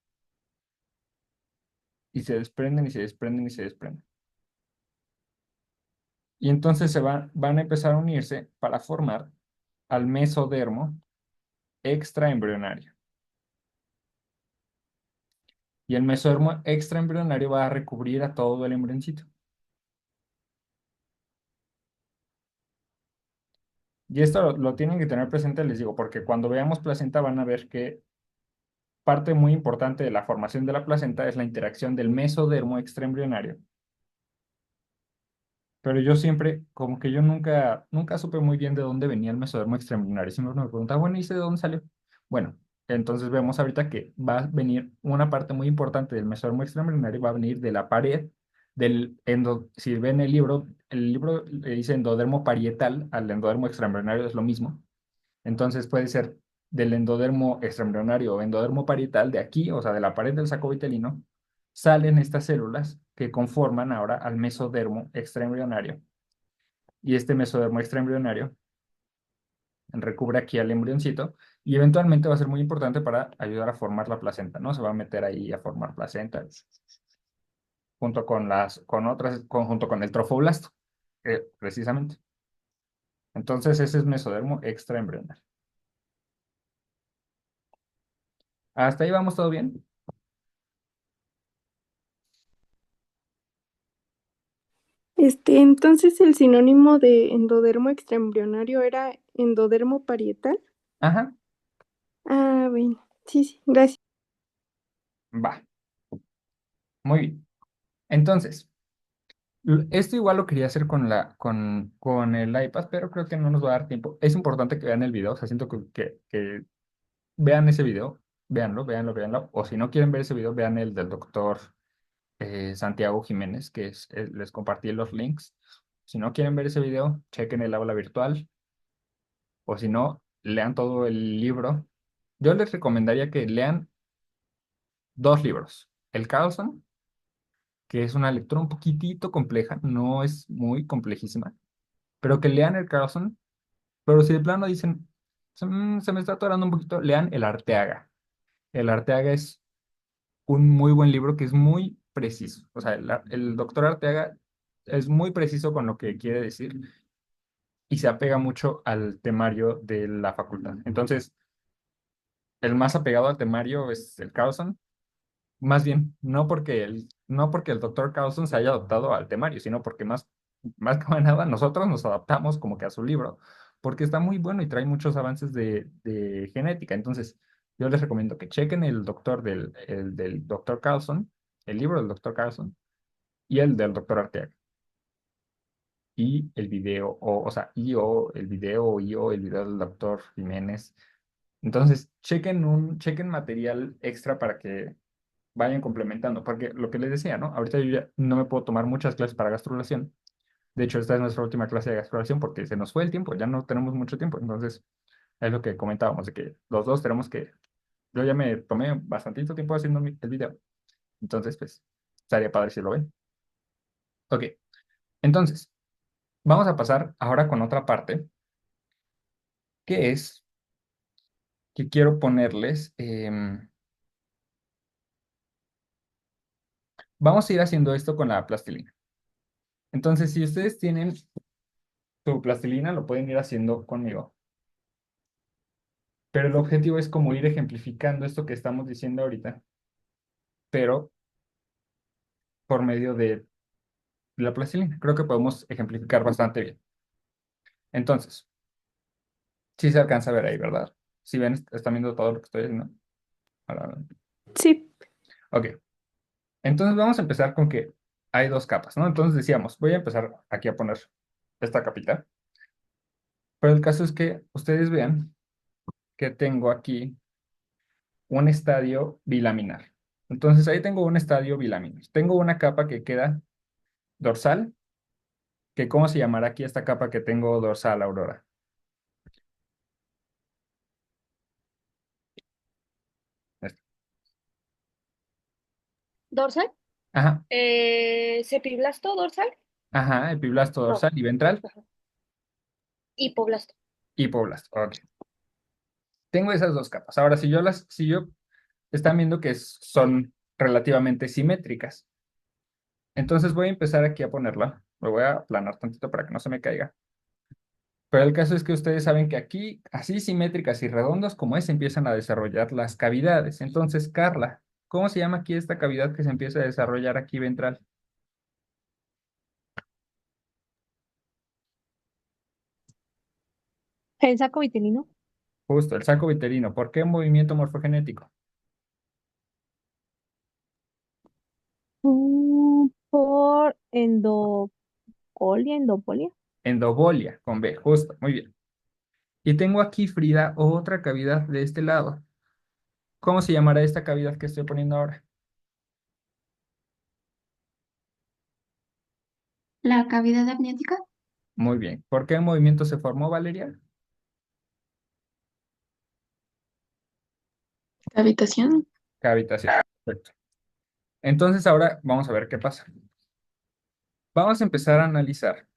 Y se desprenden y se desprenden y se desprenden. Y entonces van a empezar a unirse para formar al mesodermo extraembrionario. Y el mesodermo extraembrionario va a recubrir a todo el embrioncito. Y esto lo tienen que tener presente, les digo, porque cuando veamos placenta van a ver que parte muy importante de la formación de la placenta es la interacción del mesodermo extraembrionario. Pero yo siempre, como que yo nunca supe muy bien de dónde venía el mesodermo extraembrionario. Siempre me preguntaba, bueno, ¿y ese de dónde salió? Bueno, entonces vemos ahorita que va a venir una parte muy importante del mesodermo extraembrionario, va a venir de la pared si ven el libro le dice endodermo parietal al endodermo extraembrionario, es lo mismo. Entonces puede ser del endodermo extraembrionario o endodermo parietal de aquí, o sea, de la pared del saco vitelino, salen estas células que conforman ahora al mesodermo extraembrionario. Y este mesodermo extraembrionario recubre aquí al embrioncito y eventualmente va a ser muy importante para ayudar a formar la placenta, ¿no? Se va a meter ahí a formar placenta junto junto con el trofoblasto, precisamente. Entonces ese es mesodermo extraembrionario. ¿Hasta ahí vamos todo bien? Entonces el sinónimo de endodermo extraembrionario era endodermo parietal. Ajá, Ah, bueno, sí, sí, gracias. va. Muy bien. Entonces, esto igual lo quería hacer con el iPad, pero creo que no nos va a dar tiempo. Es importante que vean el video, o sea, siento que vean ese video, véanlo. O si no quieren ver ese video, vean el del doctor Santiago Jiménez, les compartí los links. Si no quieren ver ese video, chequen el aula virtual, o si no, lean todo el libro. Yo les recomendaría que lean dos libros. El Carlson, que es una lectura un poquitito compleja, no es muy complejísima, pero que lean el Carlson, pero si de plano dicen, se me está atorando un poquito, lean el Arteaga. El Arteaga es un muy buen libro que es muy preciso. O sea, el doctor Arteaga es muy preciso con lo que quiere decir y se apega mucho al temario de la facultad. Entonces, el más apegado al temario es el Carlson. Más bien, no porque el doctor Carlson se haya adaptado al temario, sino porque más que nada nosotros nos adaptamos como que a su libro, porque está muy bueno y trae muchos avances de genética. Entonces, yo les recomiendo que chequen el del doctor Carlson, el libro del doctor Carlson y el del doctor Arteaga. Y el video, o sea, el video del doctor Jiménez. Entonces, chequen material extra para que vayan complementando, porque lo que les decía, ¿no? Ahorita yo ya no me puedo tomar muchas clases para gastrulación. De hecho, esta es nuestra última clase de gastrulación porque se nos fue el tiempo, ya no tenemos mucho tiempo. Entonces, es lo que comentábamos, de que los dos tenemos que... Yo ya me tomé bastantito tiempo haciendo el video. Entonces, pues, estaría padre si lo ven. Ok, entonces, vamos a pasar ahora con otra parte, que es que quiero ponerles... vamos a ir haciendo esto con la plastilina. Entonces, si ustedes tienen su plastilina, lo pueden ir haciendo conmigo. Pero el objetivo es como ir ejemplificando esto que estamos diciendo ahorita, pero por medio de la plastilina. Creo que podemos ejemplificar bastante bien. Entonces, sí se alcanza a ver ahí, ¿verdad? Si ven, están viendo todo lo que estoy haciendo. Ahora, Sí. ok. Entonces vamos a empezar con que hay dos capas, ¿no? Entonces decíamos, voy a empezar aquí a poner esta capita. Pero el caso es que ustedes vean que tengo aquí un estadio bilaminar. Entonces ahí tengo un estadio bilaminar. Tengo una capa que queda dorsal, que ¿cómo se llamará aquí esta capa que tengo dorsal, Aurora? Esta. ¿Dorsal? Ajá, ¿Cepiblasto dorsal? ajá, epiblasto No. dorsal y ventral, Ajá. Hipoblasto. hipoblasto. Ok. Tengo esas dos capas. Ahora, si yo están viendo que son relativamente simétricas. Entonces voy a empezar aquí a ponerla. Lo voy a aplanar tantito para que no se me caiga. Pero el caso es que ustedes saben que aquí, así simétricas y redondas como es, empiezan a desarrollar las cavidades. Entonces, Carla, ¿cómo se llama aquí esta cavidad que se empieza a desarrollar aquí ventral? El saco vitelino. Justo, el saco vitelino. ¿Por qué movimiento morfogenético? Por endopolia. Endobolia, con B, justo, muy bien. Y tengo aquí, Frida, otra cavidad de este lado. ¿Cómo se llamará esta cavidad que estoy poniendo ahora? La cavidad amniótica, Muy bien. ¿Por qué movimiento se formó, Valeria? cavitación. Cavitación. Perfecto. Entonces ahora vamos a ver qué pasa. Vamos a empezar a analizar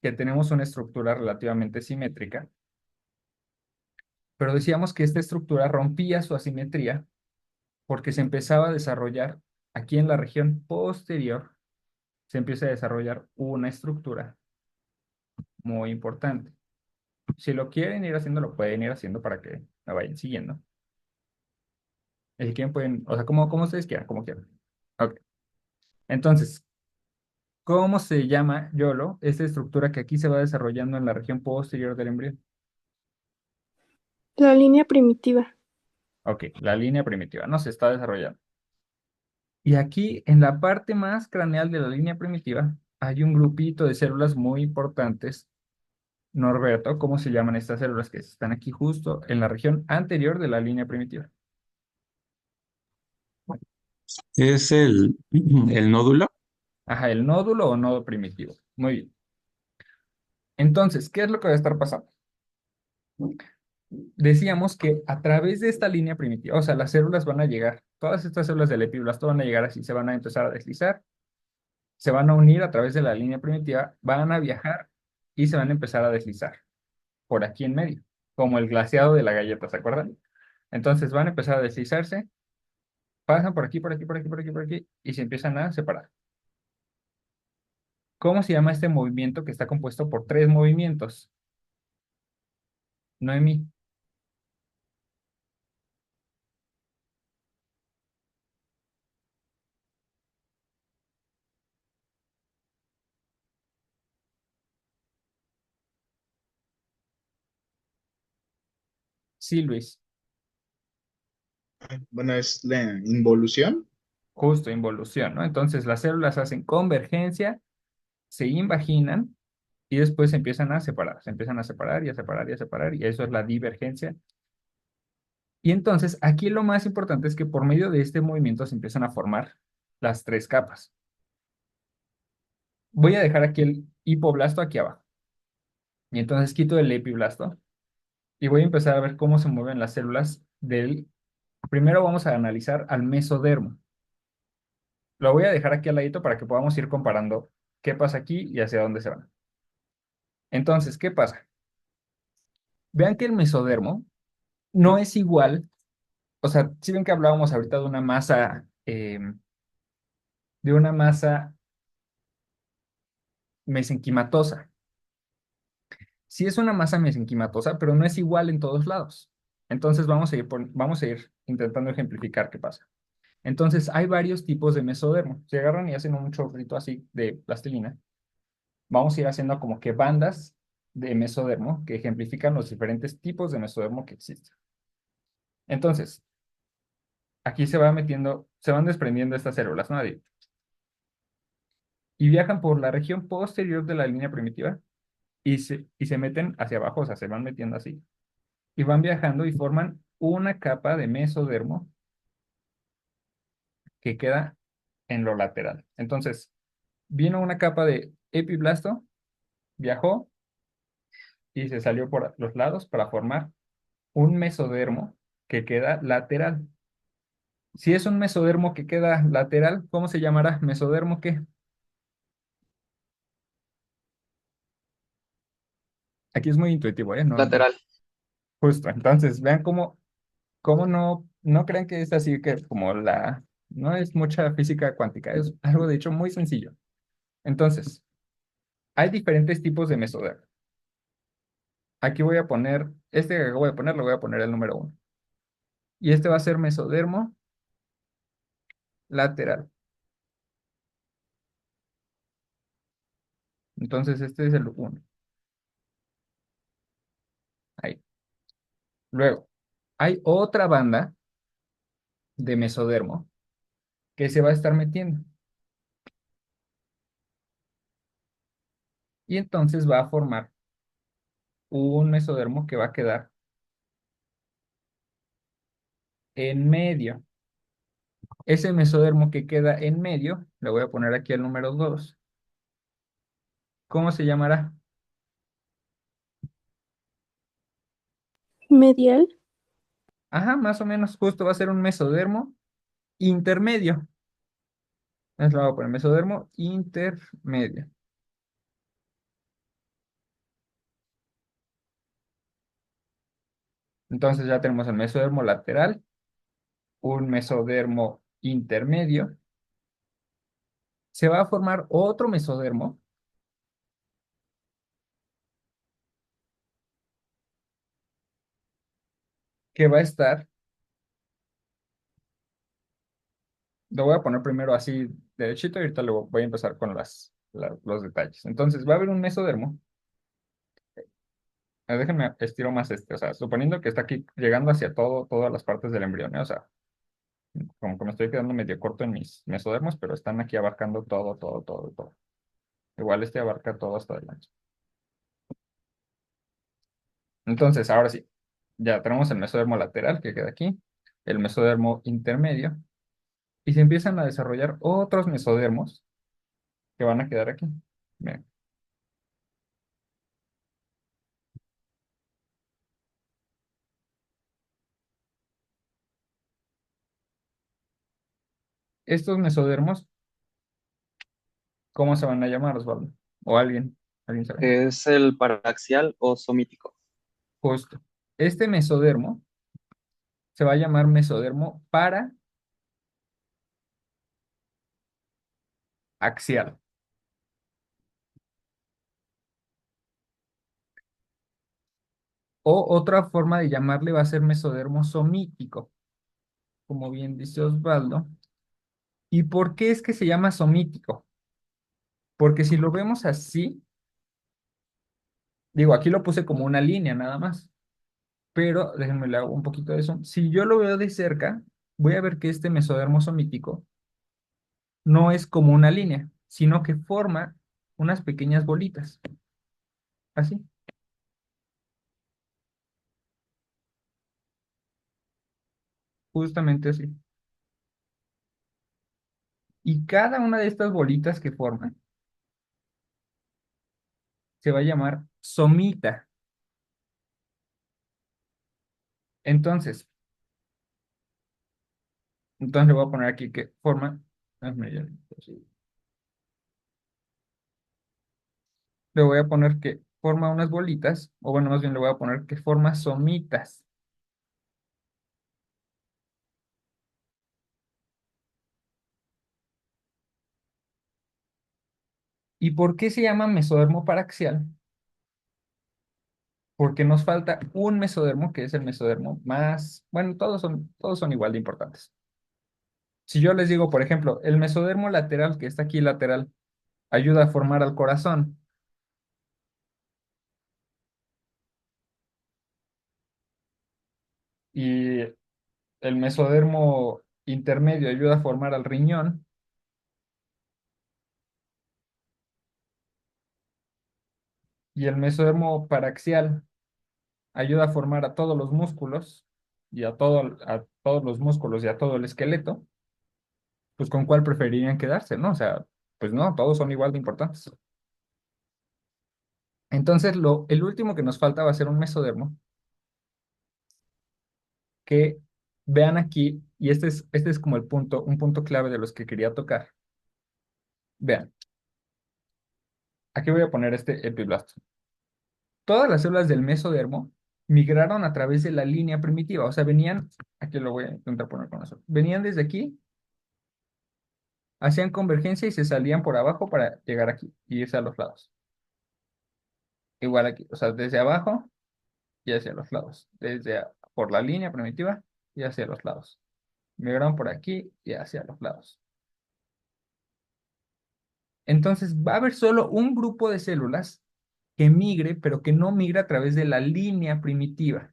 que tenemos una estructura relativamente simétrica, pero decíamos que esta estructura rompía su asimetría porque se empezaba a desarrollar aquí en la región posterior, se empieza a desarrollar una estructura muy importante. Si lo quieren ir haciendo, lo pueden ir haciendo para que me vayan siguiendo. Si quieren, pueden, o sea, como ustedes quieran, como quieran. Ok. Entonces, ¿cómo se llama, Yolo, esta estructura que aquí se va desarrollando en la región posterior del embrión? La línea primitiva. Ok, la línea primitiva, no se está desarrollando. Y aquí, en la parte más craneal de la línea primitiva, hay un grupito de células muy importantes. Norberto, ¿cómo se llaman estas células que están aquí justo en la región anterior de la línea primitiva? ¿Es el nódulo? Ajá, el nódulo o nodo primitivo. Muy bien. Entonces, ¿qué es lo que va a estar pasando? Decíamos que a través de esta línea primitiva, o sea, las células van a llegar, todas estas células del epiblasto van a llegar así, se van a empezar a deslizar, se van a unir a través de la línea primitiva, van a viajar y se van a empezar a deslizar por aquí en medio, como el glaseado de la galleta, ¿se acuerdan? Entonces van a empezar a deslizarse pasan por aquí, por aquí, por aquí, por aquí, por aquí, y se empiezan a separar. ¿Cómo se llama este movimiento que está compuesto por tres movimientos? Noemí, sí, Luis, Bueno, es la involución. justo involución, ¿no? Entonces las células hacen convergencia, se invaginan y después se empiezan a separar, se empiezan a separar y a separar y a separar, y eso es la divergencia. Y entonces aquí lo más importante es que por medio de este movimiento se empiezan a formar las tres capas. Voy a dejar aquí el hipoblasto aquí abajo. Y entonces quito el epiblasto y voy a empezar a ver cómo se mueven las células del... Primero vamos a analizar al mesodermo. Lo voy a dejar aquí al ladito para que podamos ir comparando qué pasa aquí y hacia dónde se van. Entonces, ¿qué pasa? Vean que el mesodermo no es igual, o sea, si ven que hablábamos ahorita de una masa mesenquimatosa. Sí es una masa mesenquimatosa, pero no es igual en todos lados. Entonces vamos a ir intentando ejemplificar qué pasa. Entonces hay varios tipos de mesodermo. Si agarran y hacen un chorrito así de plastilina, vamos a ir haciendo como que bandas de mesodermo que ejemplifican los diferentes tipos de mesodermo que existen. Entonces, aquí se va metiendo, se van desprendiendo estas células, ¿no? Y viajan por la región posterior de la línea primitiva y se meten hacia abajo, o sea, se van metiendo así. Y van viajando y forman una capa de mesodermo que queda en lo lateral. Entonces, vino una capa de epiblasto, viajó y se salió por los lados para formar un mesodermo que queda lateral. Si es un mesodermo que queda lateral, ¿cómo se llamará? ¿Mesodermo qué? Aquí es muy intuitivo, ¿eh? No, Lateral. justo. Entonces, vean cómo no crean que es así que como no es mucha física cuántica, es algo de hecho muy sencillo. Entonces, hay diferentes tipos de mesodermo. Aquí voy a poner, este que voy a poner, lo voy a poner el número 1. Y este va a ser mesodermo lateral. Entonces, este es el 1. Ahí. Luego, hay otra banda de mesodermo que se va a estar metiendo. Y entonces va a formar un mesodermo que va a quedar en medio. Ese mesodermo que queda en medio, le voy a poner aquí el número 2. ¿Cómo se llamará? Medial. Ajá, más o menos, justo va a ser un mesodermo intermedio. Entonces le voy a poner mesodermo intermedio. Entonces ya tenemos el mesodermo lateral, un mesodermo intermedio. Se va a formar otro mesodermo que va a estar, lo voy a poner primero así derechito y ahorita luego voy a empezar con los detalles. Entonces va a haber un mesodermo. Déjenme estiro más o sea, suponiendo que está aquí llegando hacia todas las partes del embrión, ¿eh? O sea, como que me estoy quedando medio corto en mis mesodermos, pero están aquí abarcando todo, todo, todo, todo. Igual este abarca todo hasta adelante. Entonces, ahora sí, ya tenemos el mesodermo lateral que queda aquí, el mesodermo intermedio, y se empiezan a desarrollar otros mesodermos que van a quedar aquí. Bien. Estos mesodermos, ¿cómo se van a llamar, Osvaldo? ¿O alguien sabe? Es el paraxial o somítico. Justo. Este mesodermo se va a llamar mesodermo paraxial. axial. O otra forma de llamarle va a ser mesodermo somítico, como bien dice Osvaldo. ¿Y por qué es que se llama somítico? Porque si lo vemos así, digo, aquí lo puse como una línea nada más, pero déjenme le hago un poquito de eso. Si yo lo veo de cerca, voy a ver que este mesodermo somítico no es como una línea, sino que forma unas pequeñas bolitas, así, justamente así. Y cada una de estas bolitas que forman se va a llamar somita. Entonces, le voy a poner aquí que forma, le voy a poner que forma unas bolitas, o bueno, más bien le voy a poner que forma somitas. ¿Y por qué se llama mesodermo paraxial? Porque nos falta un mesodermo, que es el mesodermo más, bueno, todos son igual de importantes. Si yo les digo, por ejemplo, el mesodermo lateral, que está aquí lateral, ayuda a formar al corazón, y el mesodermo intermedio ayuda a formar al riñón, y el mesodermo paraxial ayuda a formar a todos los músculos, y a todos los músculos y a todo el esqueleto, pues ¿con cuál preferirían quedarse, no? O sea, pues no, todos son igual de importantes. Entonces, el último que nos falta va a ser un mesodermo que vean aquí, y este es como un punto clave de los que quería tocar. Vean, aquí voy a poner este epiblasto. Todas las células del mesodermo migraron a través de la línea primitiva, o sea, venían, aquí lo voy a intentar poner con eso, venían desde aquí, hacían convergencia y se salían por abajo para llegar aquí y irse a los lados. Igual aquí, o sea, desde abajo y hacia los lados, por la línea primitiva y hacia los lados. Migraron por aquí y hacia los lados. Entonces va a haber solo un grupo de células que migre, pero que no migra a través de la línea primitiva,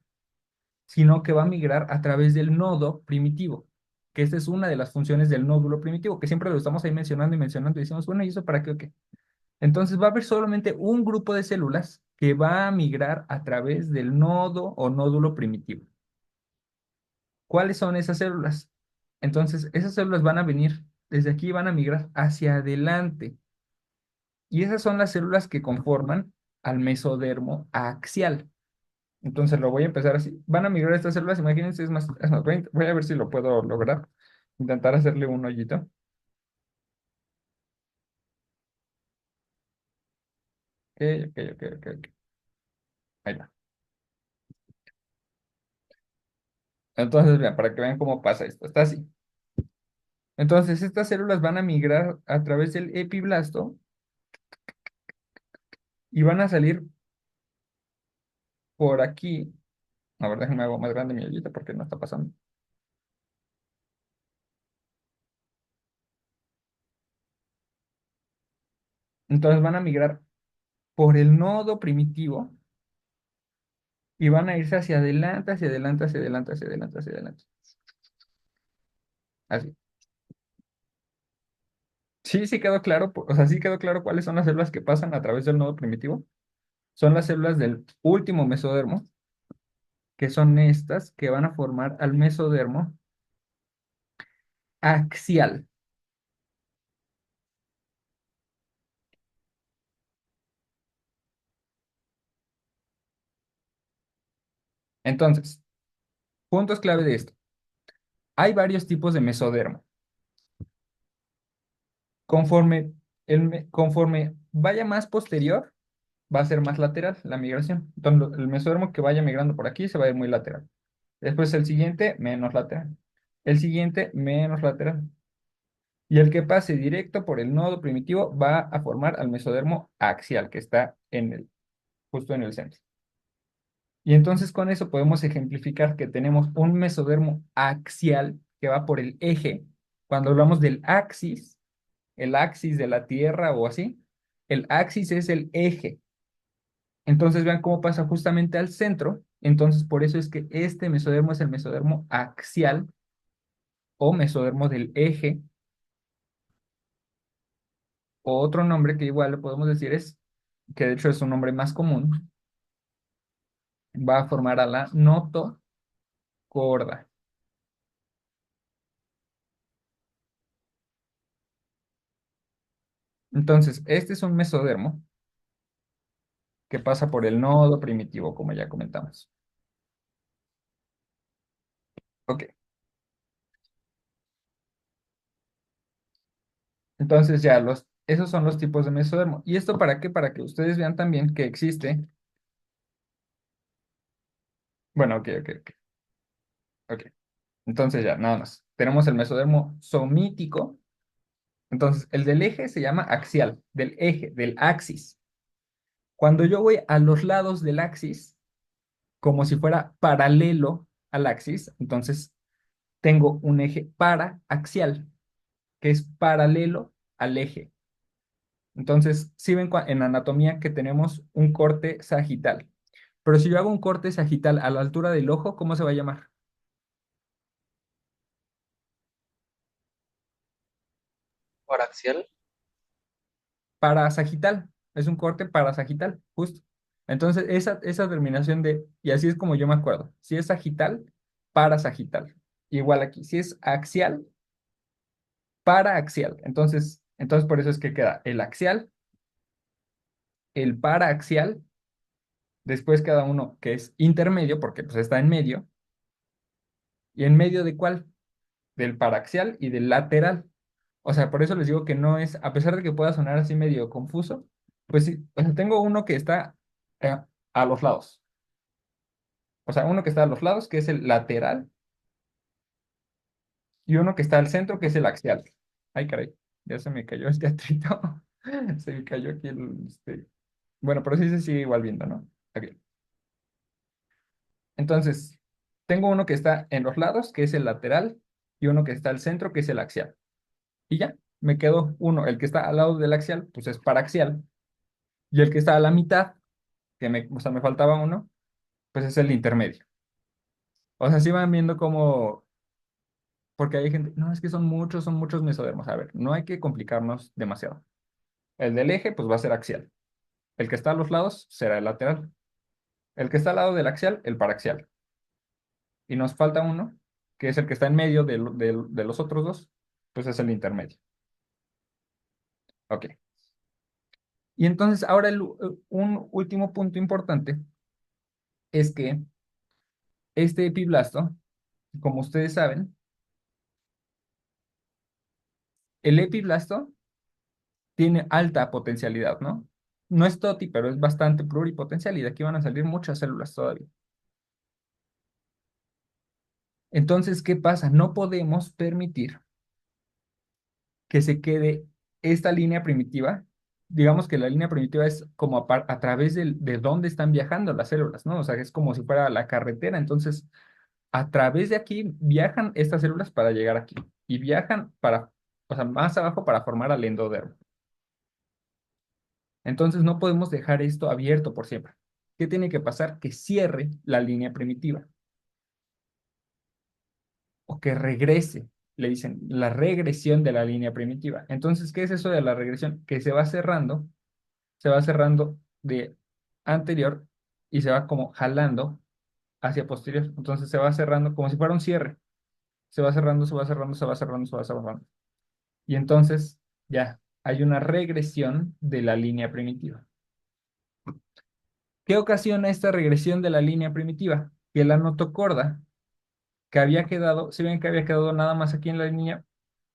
sino que va a migrar a través del nodo primitivo, que esta es una de las funciones del nódulo primitivo, que siempre lo estamos ahí mencionando y mencionando y decimos, bueno, ¿y eso para qué o qué? Entonces va a haber solamente un grupo de células que va a migrar a través del nodo o nódulo primitivo. ¿Cuáles son esas células? Entonces, esas células van a venir desde aquí y van a migrar hacia adelante. Y esas son las células que conforman al mesodermo axial. Entonces lo voy a empezar así. Van a migrar estas células, imagínense, es más, voy a ver si lo puedo lograr. Intentar hacerle un hoyito. Ok. Ahí va. Entonces, vean, para que vean cómo pasa esto. Está así. Entonces, estas células van a migrar a través del epiblasto y van a salir por aquí. A ver, déjenme hago más grande mi hoyito porque no está pasando. Entonces van a migrar por el nodo primitivo y van a irse hacia adelante, hacia adelante, hacia adelante, hacia adelante, hacia adelante. Así. Sí quedó claro, o sea, sí quedó claro cuáles son las células que pasan a través del nodo primitivo. Son las células del último mesodermo, que son estas que van a formar al mesodermo axial. Entonces, puntos clave de esto. Hay varios tipos de mesodermo. Conforme vaya más posterior, va a ser más lateral la migración. Entonces, el mesodermo que vaya migrando por aquí se va a ir muy lateral. Después el siguiente, menos lateral. El siguiente, menos lateral. Y el que pase directo por el nodo primitivo va a formar al mesodermo axial, que está justo en el centro. Y entonces con eso podemos ejemplificar que tenemos un mesodermo axial que va por el eje. Cuando hablamos del axis, el axis de la Tierra o así, el axis es el eje. Entonces vean cómo pasa justamente al centro. Entonces por eso es que este mesodermo es el mesodermo axial o mesodermo del eje. O otro nombre que igual le podemos decir es, que de hecho es un nombre más común, va a formar a la notocorda. Entonces, este es un mesodermo que pasa por el nodo primitivo, como ya comentamos. Ok. Entonces ya esos son los tipos de mesodermo. ¿Y esto para qué? Para que ustedes vean también que existe. Bueno, ok, ok, ok. Ok. Entonces ya, nada más. Tenemos el mesodermo somítico. Entonces, el del eje se llama axial, del eje, del axis. Cuando yo voy a los lados del axis, como si fuera paralelo al axis, entonces tengo un eje paraaxial, que es paralelo al eje. Entonces, si ven en anatomía que tenemos un corte sagital. Pero si yo hago un corte sagital a la altura del ojo, ¿cómo se va a llamar? Paraxial. Parasagital. Es un corte parasagital, justo. Entonces, esa terminación y así es como yo me acuerdo. Si es sagital, parasagital. Igual aquí. Si es axial, paraaxial. Entonces por eso es que queda el axial, el paraaxial, después cada uno que es intermedio, porque pues está en medio. ¿Y en medio de cuál? Del paraxial y del lateral. O sea, por eso les digo que no es, a pesar de que pueda sonar así medio confuso, pues sí, o sea, tengo uno que está eh, a los lados. O sea, uno que está a los lados, que es el lateral, y uno que está al centro, que es el axial. Ay, caray, ya se me cayó el teatrito. Se me cayó aquí Bueno, pero sí se sigue igual viendo, ¿no? Ok. Entonces, tengo uno que está en los lados, que es el lateral, y uno que está al centro, que es el axial. Y ya, me quedó uno. El que está al lado del axial, pues es paraxial. Y el que está a la mitad, o sea, me faltaba uno, pues es el intermedio. O sea, sí van viendo cómo, porque hay gente, no, es que son muchos mesodermos. A ver, no hay que complicarnos demasiado. El del eje, pues va a ser axial. El que está a los lados será el lateral. El que está al lado del axial, el paraxial. Y nos falta uno, que es el que está en medio de los otros dos, pues es el intermedio. Ok. Y entonces ahora un último punto importante es que este epiblasto, como ustedes saben, el epiblasto tiene alta potencialidad, ¿no? No es TOTI, pero es bastante pluripotencial y de aquí van a salir muchas células todavía. Entonces, ¿qué pasa? No podemos permitir que se quede esta línea primitiva. Digamos que la línea primitiva es como a través de dónde están viajando las células, ¿no? O sea, es como si fuera la carretera. Entonces, a través de aquí viajan estas células para llegar aquí y viajan o sea, más abajo para formar al endodermo. Entonces no podemos dejar esto abierto por siempre. ¿Qué tiene que pasar? Que cierre la línea primitiva o que regrese. Le dicen la regresión de la línea primitiva. Entonces, ¿qué es eso de la regresión? Que se va cerrando de anterior y se va como jalando hacia posterior. Entonces se va cerrando como si fuera un cierre. Se va cerrando, se va cerrando, se va cerrando, se va cerrando. Y entonces ya hay una regresión de la línea primitiva. ¿Qué ocasiona esta regresión de la línea primitiva? Que la notocorda que había quedado, si ven que había quedado nada más aquí en la línea,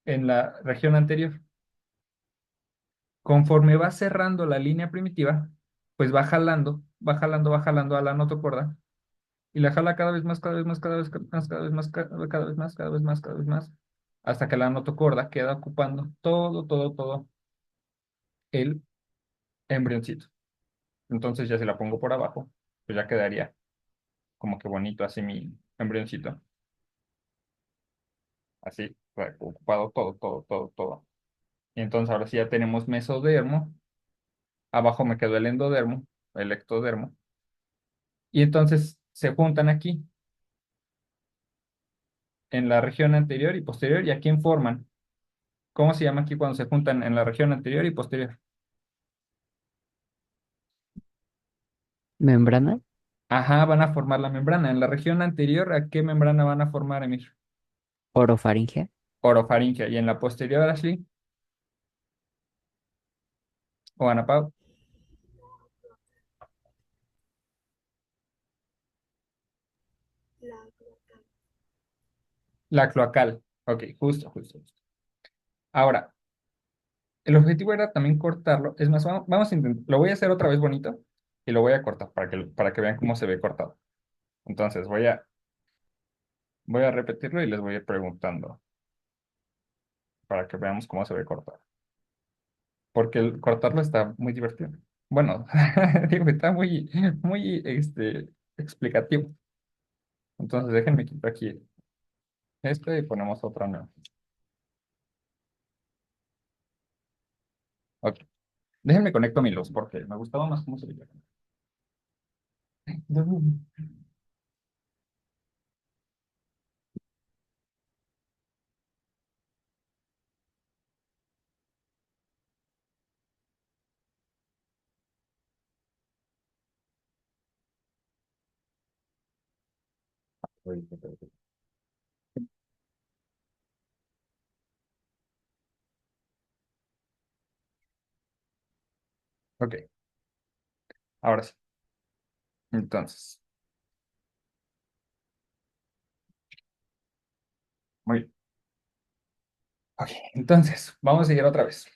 en la región anterior, conforme va cerrando la línea primitiva, pues va jalando, va jalando, va jalando a la notocorda y la jala cada vez más, cada vez más, cada vez más, cada vez más, cada vez más, cada vez más, cada vez más, hasta que la notocorda queda ocupando todo el embrioncito. Entonces ya si la pongo por abajo, pues ya quedaría como que bonito así mi embrioncito. Así, ocupado todo. Y entonces ahora sí ya tenemos mesodermo. Abajo me quedó el endodermo, el ectodermo. Y entonces se juntan aquí, en la región anterior y posterior. ¿Y a quién forman? ¿Cómo se llama aquí cuando se juntan en la región anterior y posterior? ¿Membrana? Ajá, van a formar la membrana. En la región anterior, ¿a qué membrana van a formar, Emir? ¿Orofaringe? Orofaringe. Y en la posterior, Ashley o Ana Pau, la cloacal. Ok, justo. Ahora, el objetivo era también cortarlo. Es más, vamos a intentar, lo voy a hacer otra vez bonito y lo voy a cortar para que vean cómo se ve cortado. Entonces, voy a repetirlo y les voy a ir preguntando para que veamos cómo se ve cortado. Porque el cortarlo está muy divertido. Bueno, digo, está muy explicativo. Entonces, déjenme quitar aquí este y ponemos otro nuevo. Ok. Déjenme conecto mi luz porque me gustaba más cómo se veía. Ok, ahora sí. Entonces, muy bien. Ok, entonces, vamos a seguir otra vez.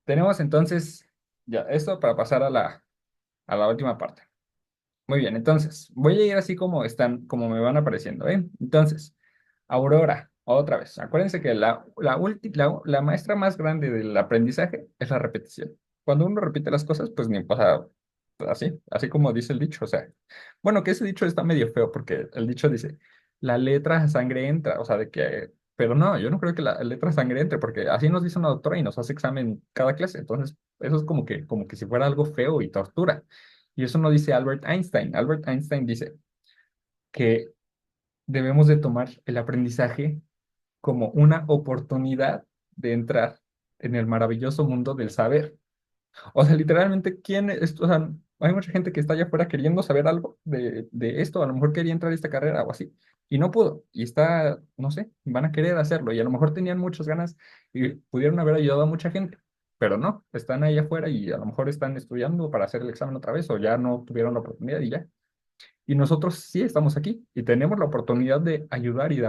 Tenemos entonces ya esto para pasar a la última parte. Muy bien, entonces, voy a ir así como están, como me van apareciendo, ¿eh? Entonces, Aurora, otra vez. Acuérdense que la maestra más grande del aprendizaje es la repetición. Cuando uno repite las cosas, pues ni pasa así como dice el dicho. O sea, bueno, que ese dicho está medio feo porque el dicho dice, la letra sangre entra, o sea, de que, pero no, yo no creo que la letra sangre entre porque así nos dice una doctora y nos hace examen cada clase. Entonces, eso es como que si fuera algo feo y tortura. Y eso no dice Albert Einstein. Albert Einstein dice que debemos de tomar el aprendizaje como una oportunidad de entrar en el maravilloso mundo del saber. O sea, literalmente, o sea, hay mucha gente que está allá afuera queriendo saber algo de esto, a lo mejor quería entrar a esta carrera o así, y no pudo, y está, no sé, van a querer hacerlo, y a lo mejor tenían muchas ganas y pudieron haber ayudado a mucha gente, pero no, están ahí afuera y a lo mejor están estudiando para hacer el examen otra vez, o ya no tuvieron la oportunidad y ya. Y nosotros sí estamos aquí y tenemos la oportunidad de ayudar y de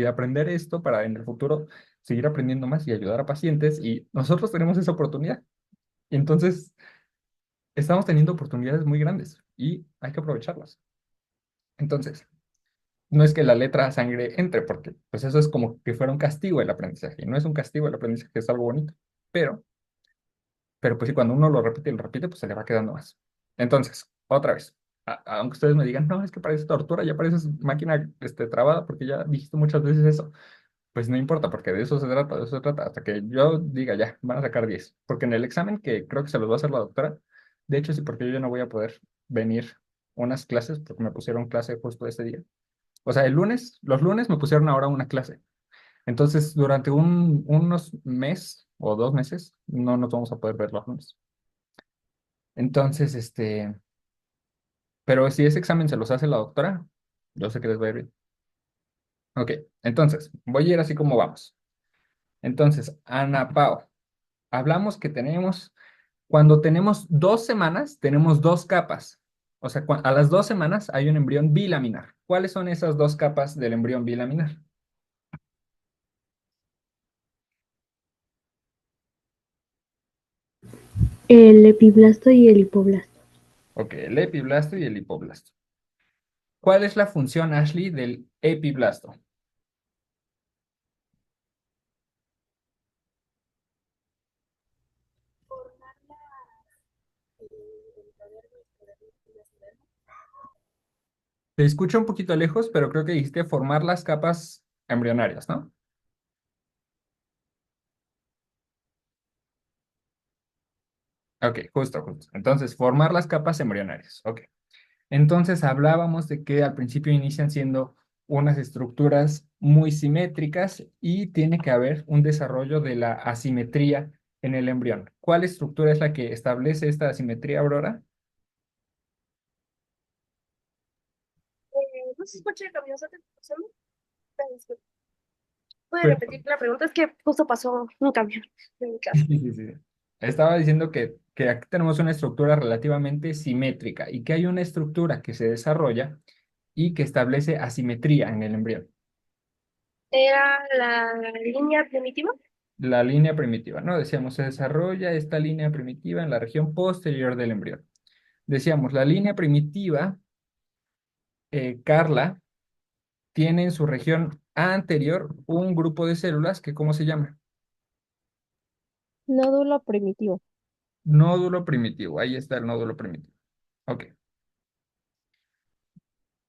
aprender esto para en el futuro seguir aprendiendo más y ayudar a pacientes y nosotros tenemos esa oportunidad. Y entonces estamos teniendo oportunidades muy grandes y hay que aprovecharlas. Entonces, no es que la letra sangre entre, porque pues eso es como que fuera un castigo el aprendizaje. Y no es un castigo el aprendizaje, es algo bonito. Pero, pero pues sí, cuando uno lo repite, pues se le va quedando más. Entonces, otra vez, aunque ustedes me digan, no, es que parece tortura, ya pareces máquina trabada, porque ya dijiste muchas veces eso. Pues no importa, porque de eso se trata, de eso se trata, hasta que yo diga ya, van a sacar 10. Porque en el examen que creo que se los va a hacer la doctora, de hecho sí, porque yo ya no voy a poder venir unas clases, porque me pusieron clase justo ese día. O sea, los lunes me pusieron ahora una clase. Entonces, durante unos mes o 2 meses, no nos vamos a poder ver los lunes. Entonces, pero si ese examen se los hace la doctora, yo sé que les va a ir bien. Ok, entonces, voy a ir así como vamos. Entonces, Ana Pao, hablamos que cuando tenemos 2 semanas, tenemos dos capas. O sea, a las 2 semanas hay un embrión bilaminar. ¿Cuáles son esas dos capas del embrión bilaminar? El epiblasto y el hipoblasto. Ok, el epiblasto y el hipoblasto. ¿Cuál es la función, Ashley, del epiblasto? Te escucho un poquito lejos, pero creo que dijiste formar las capas embrionarias, ¿no? Ok, justo, justo. Entonces, formar las capas embrionarias. Ok. Entonces, hablábamos de que al principio inician siendo unas estructuras muy simétricas y tiene que haber un desarrollo de la asimetría en el embrión. ¿Cuál estructura es la que establece esta asimetría, Aurora? No se escucha el camión, ¿puede Pues, repetir la pregunta? Es que justo pasó un camión en mi casa. sí, sí, sí. Estaba diciendo que aquí tenemos una estructura relativamente simétrica y que hay una estructura que se desarrolla y que establece asimetría en el embrión. ¿Era la línea primitiva? La línea primitiva, ¿no? Decíamos, se desarrolla esta línea primitiva en la región posterior del embrión. Decíamos, la línea primitiva, Carla, tiene en su región anterior un grupo de células que, ¿cómo se llama? Nódulo primitivo. Nódulo primitivo. Ahí está el nódulo primitivo. Ok.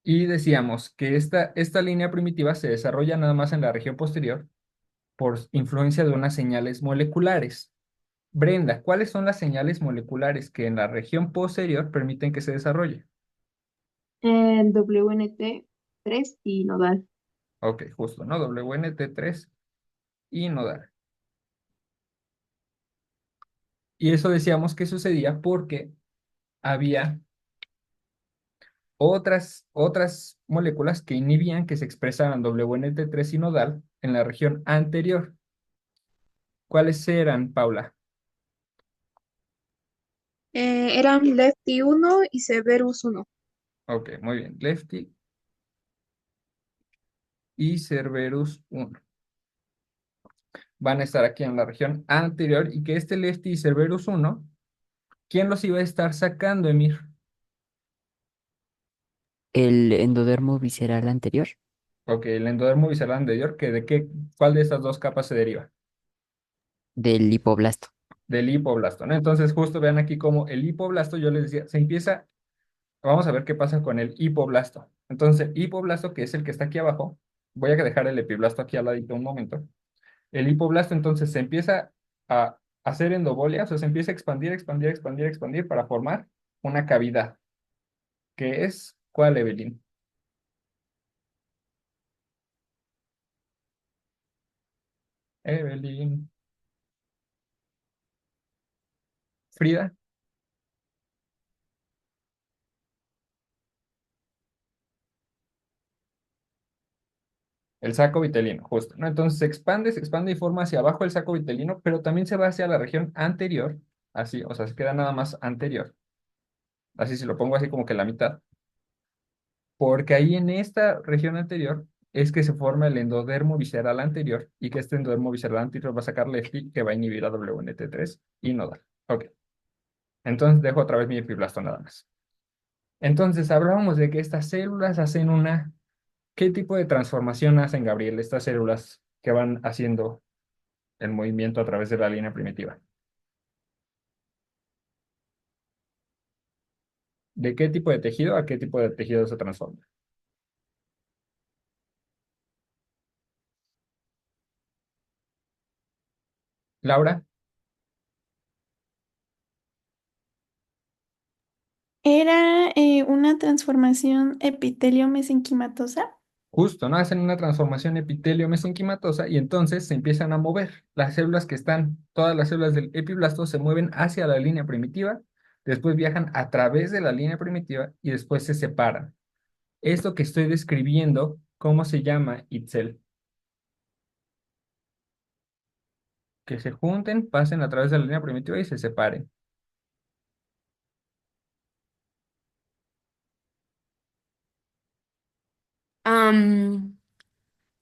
Y decíamos que esta línea primitiva se desarrolla nada más en la región posterior por influencia de unas señales moleculares. Brenda, ¿cuáles son las señales moleculares que en la región posterior permiten que se desarrolle? WNT3 y nodal. Ok, justo, ¿no? WNT3 y nodal. Y eso decíamos que sucedía porque había otras moléculas que inhibían que se expresaran WNT3 y nodal en la región anterior. ¿Cuáles eran, Paula? Eran Lefty 1 y Severus 1. Ok, muy bien. Lefty y Cerberus 1 van a estar aquí en la región anterior y que este Lefty y Cerberus 1, ¿quién los iba a estar sacando, Emir? El endodermo visceral anterior Ok, el endodermo visceral anterior, ¿cuál de estas dos capas se deriva? del hipoblasto. Del hipoblasto, ¿no? Entonces, justo vean aquí como el hipoblasto, yo les decía, vamos a ver qué pasa con el hipoblasto. Entonces, el hipoblasto, que es el que está aquí abajo, voy a dejar el epiblasto aquí al ladito un momento. El hipoblasto entonces se empieza a hacer endobolia, o sea, se empieza a expandir, expandir, expandir, expandir para formar una cavidad, que es, ¿cuál, Evelyn? Evelyn. Frida. El saco vitelino, justo, ¿no? Entonces se expande y forma hacia abajo el saco vitelino, pero también se va hacia la región anterior, así, o sea, se queda nada más anterior. Así si lo pongo así como que la mitad. Porque ahí en esta región anterior es que se forma el endodermo visceral anterior y que este endodermo visceral anterior va a sacar lefty que va a inhibir a WNT3 y nodal. Ok, entonces dejo otra vez mi epiblasto nada más. Entonces hablábamos de que estas células hacen ¿qué tipo de transformación hacen, Gabriel, estas células que van haciendo el movimiento a través de la línea primitiva? ¿De qué tipo de tejido a qué tipo de tejido se transforma? Laura, Era una transformación epitelio-mesenquimatosa. justo, ¿no? Hacen una transformación epitelio-mesenquimatosa y entonces se empiezan a mover. Todas las células del epiblasto se mueven hacia la línea primitiva, después viajan a través de la línea primitiva y después se separan. Esto que estoy describiendo, ¿cómo se llama, Itzel? Que se junten, pasen a través de la línea primitiva y se separen. Am,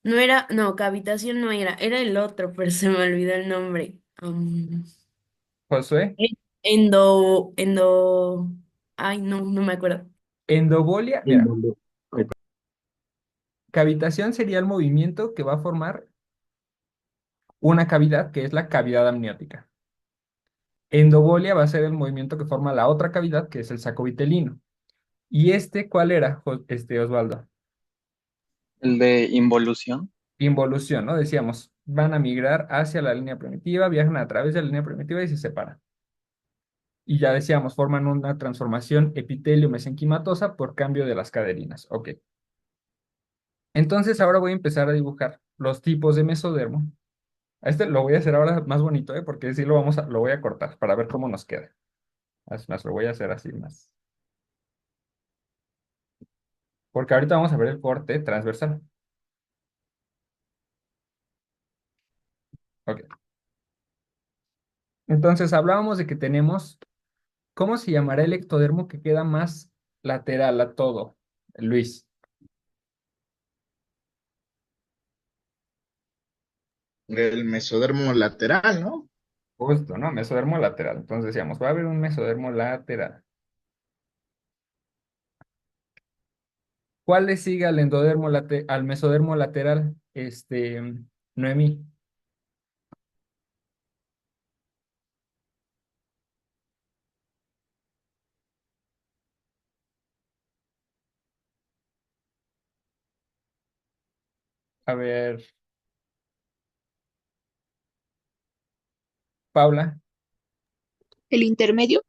no era, no, cavitación no era el otro, pero se me olvidó el nombre. Josué, Endo, ay, no, no me acuerdo. endobolia, mira, cavitación sería el movimiento que va a formar una cavidad que es la cavidad amniótica. Endobolia va a ser el movimiento que forma la otra cavidad, que es el saco vitelino. ¿Y este cuál era, Osvaldo? El de involución. Involución, ¿no? Decíamos, van a migrar hacia la línea primitiva, viajan a través de la línea primitiva y se separan. Y ya decíamos, forman una transformación epitelio-mesenquimatosa por cambio de las caderinas. Ok. Entonces ahora voy a empezar a dibujar los tipos de mesodermo. A este lo voy a hacer ahora más bonito, ¿eh? Porque sí lo voy a cortar para ver cómo nos queda. Es más, lo voy a hacer así más. Porque ahorita vamos a ver el corte transversal. Ok. Entonces hablábamos de que tenemos, ¿cómo se llamará el ectodermo que queda más lateral a todo, Luis? El mesodermo lateral, ¿no? Justo, ¿no? Mesodermo lateral. Entonces decíamos, va a haber un mesodermo lateral. ¿Cuál le sigue al al mesodermo lateral? Noemí. A ver, Paula. El intermedio.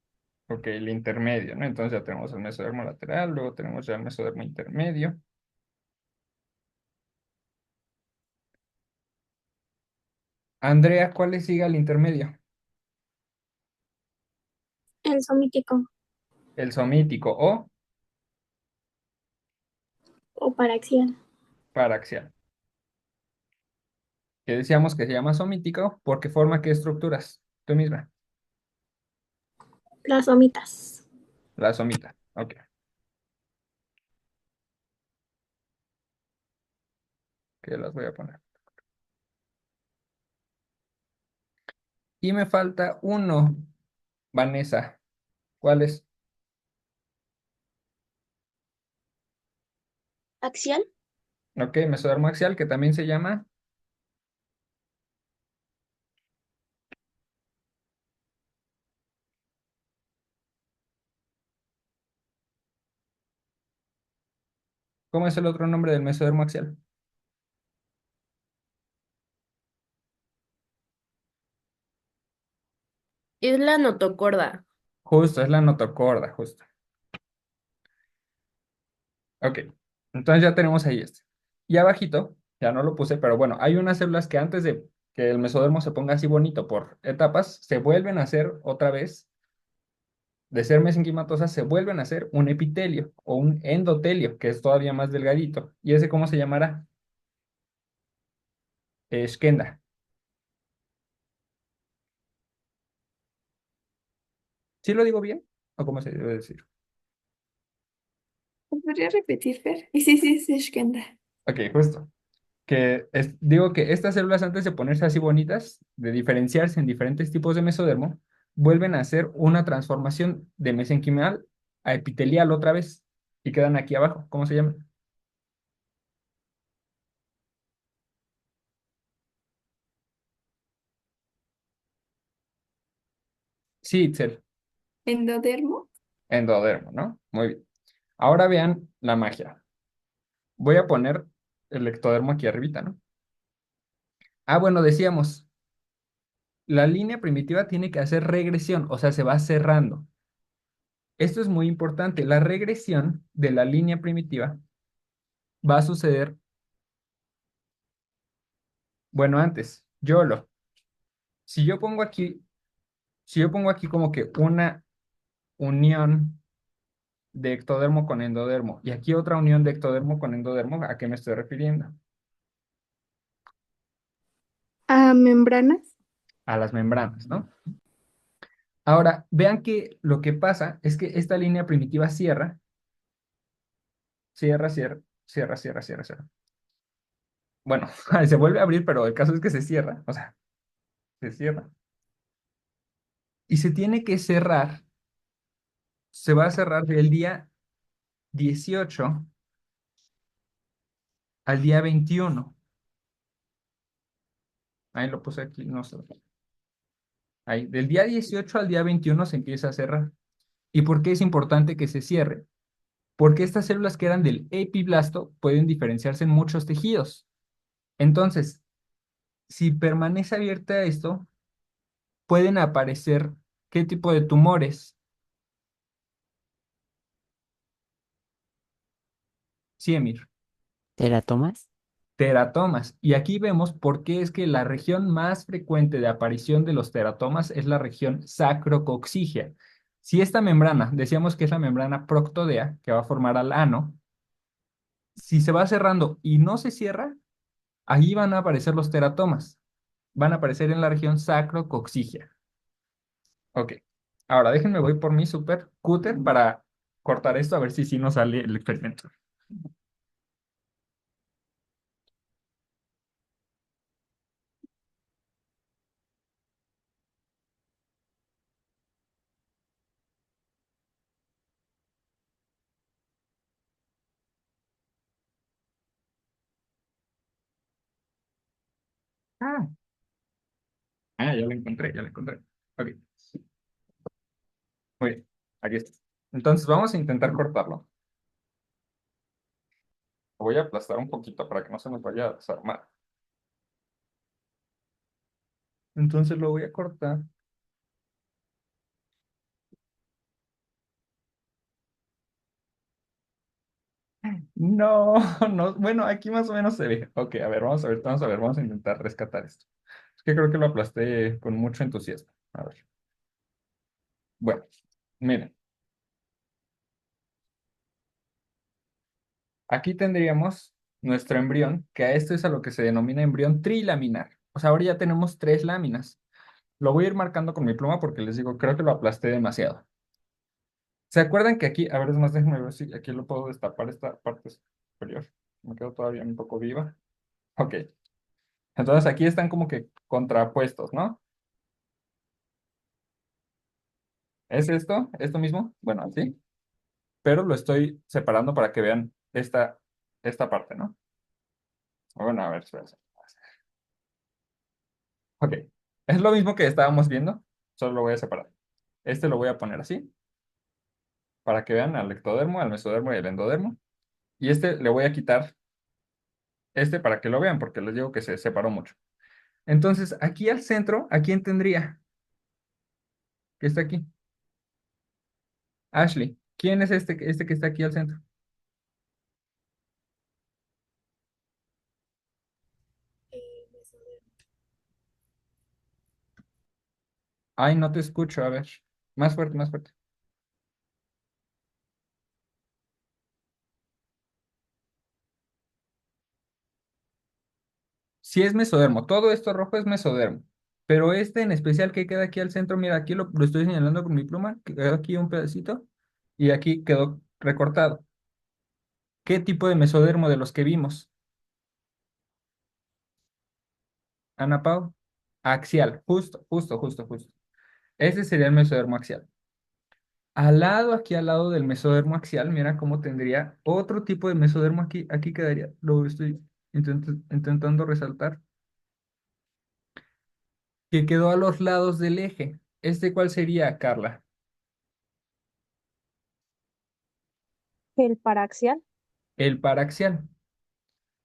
Ok, el intermedio, ¿no? Entonces ya tenemos el mesodermo lateral, luego tenemos ya el mesodermo intermedio. Andrea, ¿cuál le sigue al intermedio? El somítico El somítico o o paraxial. paraxial. Que decíamos que se llama somítico porque forma qué estructuras. Tú misma. Las somitas. La somita. Ok, que las voy a poner. Y me falta uno, Vanessa. ¿Cuál es? Axial. Ok, mesodermo axial, que también se llama. ¿Cómo es el otro nombre del mesodermo axial? Es la notocorda. Justo, es la notocorda, justo. Ok, entonces ya tenemos ahí este. Y abajito, ya no lo puse, pero bueno, hay unas células que antes de que el mesodermo se ponga así bonito por etapas, se vuelven a hacer otra vez, de ser mesenquimatosas, se vuelven a hacer un epitelio o un endotelio, que es todavía más delgadito. ¿Y ese cómo se llamará? Esquenda. ¿Sí lo digo bien? ¿O cómo se debe decir? ¿Podría repetir, Fer? Y sí, sí, sí, Shkenda. Ok, justo. Digo que estas células antes de ponerse así bonitas, de diferenciarse en diferentes tipos de mesodermo, vuelven a hacer una transformación de mesenquimal a epitelial otra vez y quedan aquí abajo. ¿Cómo se llama? Sí, Itzel, Endodermo. endodermo, ¿no? Muy bien. Ahora vean la magia. Voy a poner el ectodermo aquí arribita, ¿no? Ah, bueno, decíamos, la línea primitiva tiene que hacer regresión, o sea, se va cerrando. Esto es muy importante. La regresión de la línea primitiva va a suceder, bueno, antes, si yo pongo aquí, si yo pongo aquí como que una unión de ectodermo con endodermo y aquí otra unión de ectodermo con endodermo, ¿a qué me estoy refiriendo? A membranas. A las membranas, ¿no? Ahora, vean que lo que pasa es que esta línea primitiva cierra, cierra, cierra, cierra, cierra, cierra, cierra. Bueno, se vuelve a abrir, pero el caso es que se cierra, o sea, se cierra. Y se tiene que cerrar, se va a cerrar del día 18 al día 21. Ahí lo puse aquí, no sé. Ahí, del día 18 al día 21 se empieza a cerrar. ¿Y por qué es importante que se cierre? Porque estas células que eran del epiblasto pueden diferenciarse en muchos tejidos. Entonces, si permanece abierta esto, pueden aparecer ¿qué tipo de tumores? Sí, Emir, ¿Teratomas? teratomas. Y aquí vemos por qué es que la región más frecuente de aparición de los teratomas es la región sacrococcígea. Si esta membrana, decíamos que es la membrana proctodea, que va a formar al ano, si se va cerrando y no se cierra, ahí van a aparecer los teratomas. Van a aparecer en la región sacrococcígea. Ok. Ahora déjenme voy por mi super cúter para cortar esto a ver si sí nos sale el experimento. Ah, ya lo encontré, ya lo encontré. Ok, muy bien. Aquí está. Entonces vamos a intentar cortarlo. Lo voy a aplastar un poquito para que no se nos vaya a desarmar. Entonces lo voy a cortar. No, no, bueno, aquí más o menos se ve. Ok, a ver, vamos a intentar rescatar esto. Es que creo que lo aplasté con mucho entusiasmo. A ver. Bueno, miren, aquí tendríamos nuestro embrión, que a esto es a lo que se denomina embrión trilaminar. O sea, ahora ya tenemos 3 láminas. Lo voy a ir marcando con mi pluma porque les digo, creo que lo aplasté demasiado. ¿Se acuerdan que aquí, a ver, es más, déjenme ver si aquí lo puedo destapar esta parte superior? Me quedo todavía un poco viva. Ok. Entonces aquí están como que contrapuestos, ¿no? ¿Es esto? ¿Esto mismo? Bueno, así. Pero lo estoy separando para que vean esta parte, ¿no? Bueno, a ver, espera. Ok. Es lo mismo que estábamos viendo, solo lo voy a separar. Este lo voy a poner así, para que vean al ectodermo, al mesodermo y al endodermo. Y este le voy a quitar este para que lo vean, porque les digo que se separó mucho. Entonces, aquí al centro, ¿a quién tendría? ¿Que está aquí? Ashley. ¿Quién es este que está aquí al centro? Ay, no te escucho, a ver. Más fuerte, más fuerte. Sí es mesodermo, todo esto rojo es mesodermo, pero este en especial que queda aquí al centro, mira, aquí lo estoy señalando con mi pluma, que quedó aquí un pedacito y aquí quedó recortado. ¿Qué tipo de mesodermo de los que vimos? Ana Pau, axial, justo, justo, justo, justo. Ese sería el mesodermo axial. Al lado, aquí al lado del mesodermo axial, mira cómo tendría otro tipo de mesodermo aquí quedaría. Lo estoy intentando resaltar. Que quedó a los lados del eje. ¿Este cuál sería, Carla? El paraxial. El paraxial.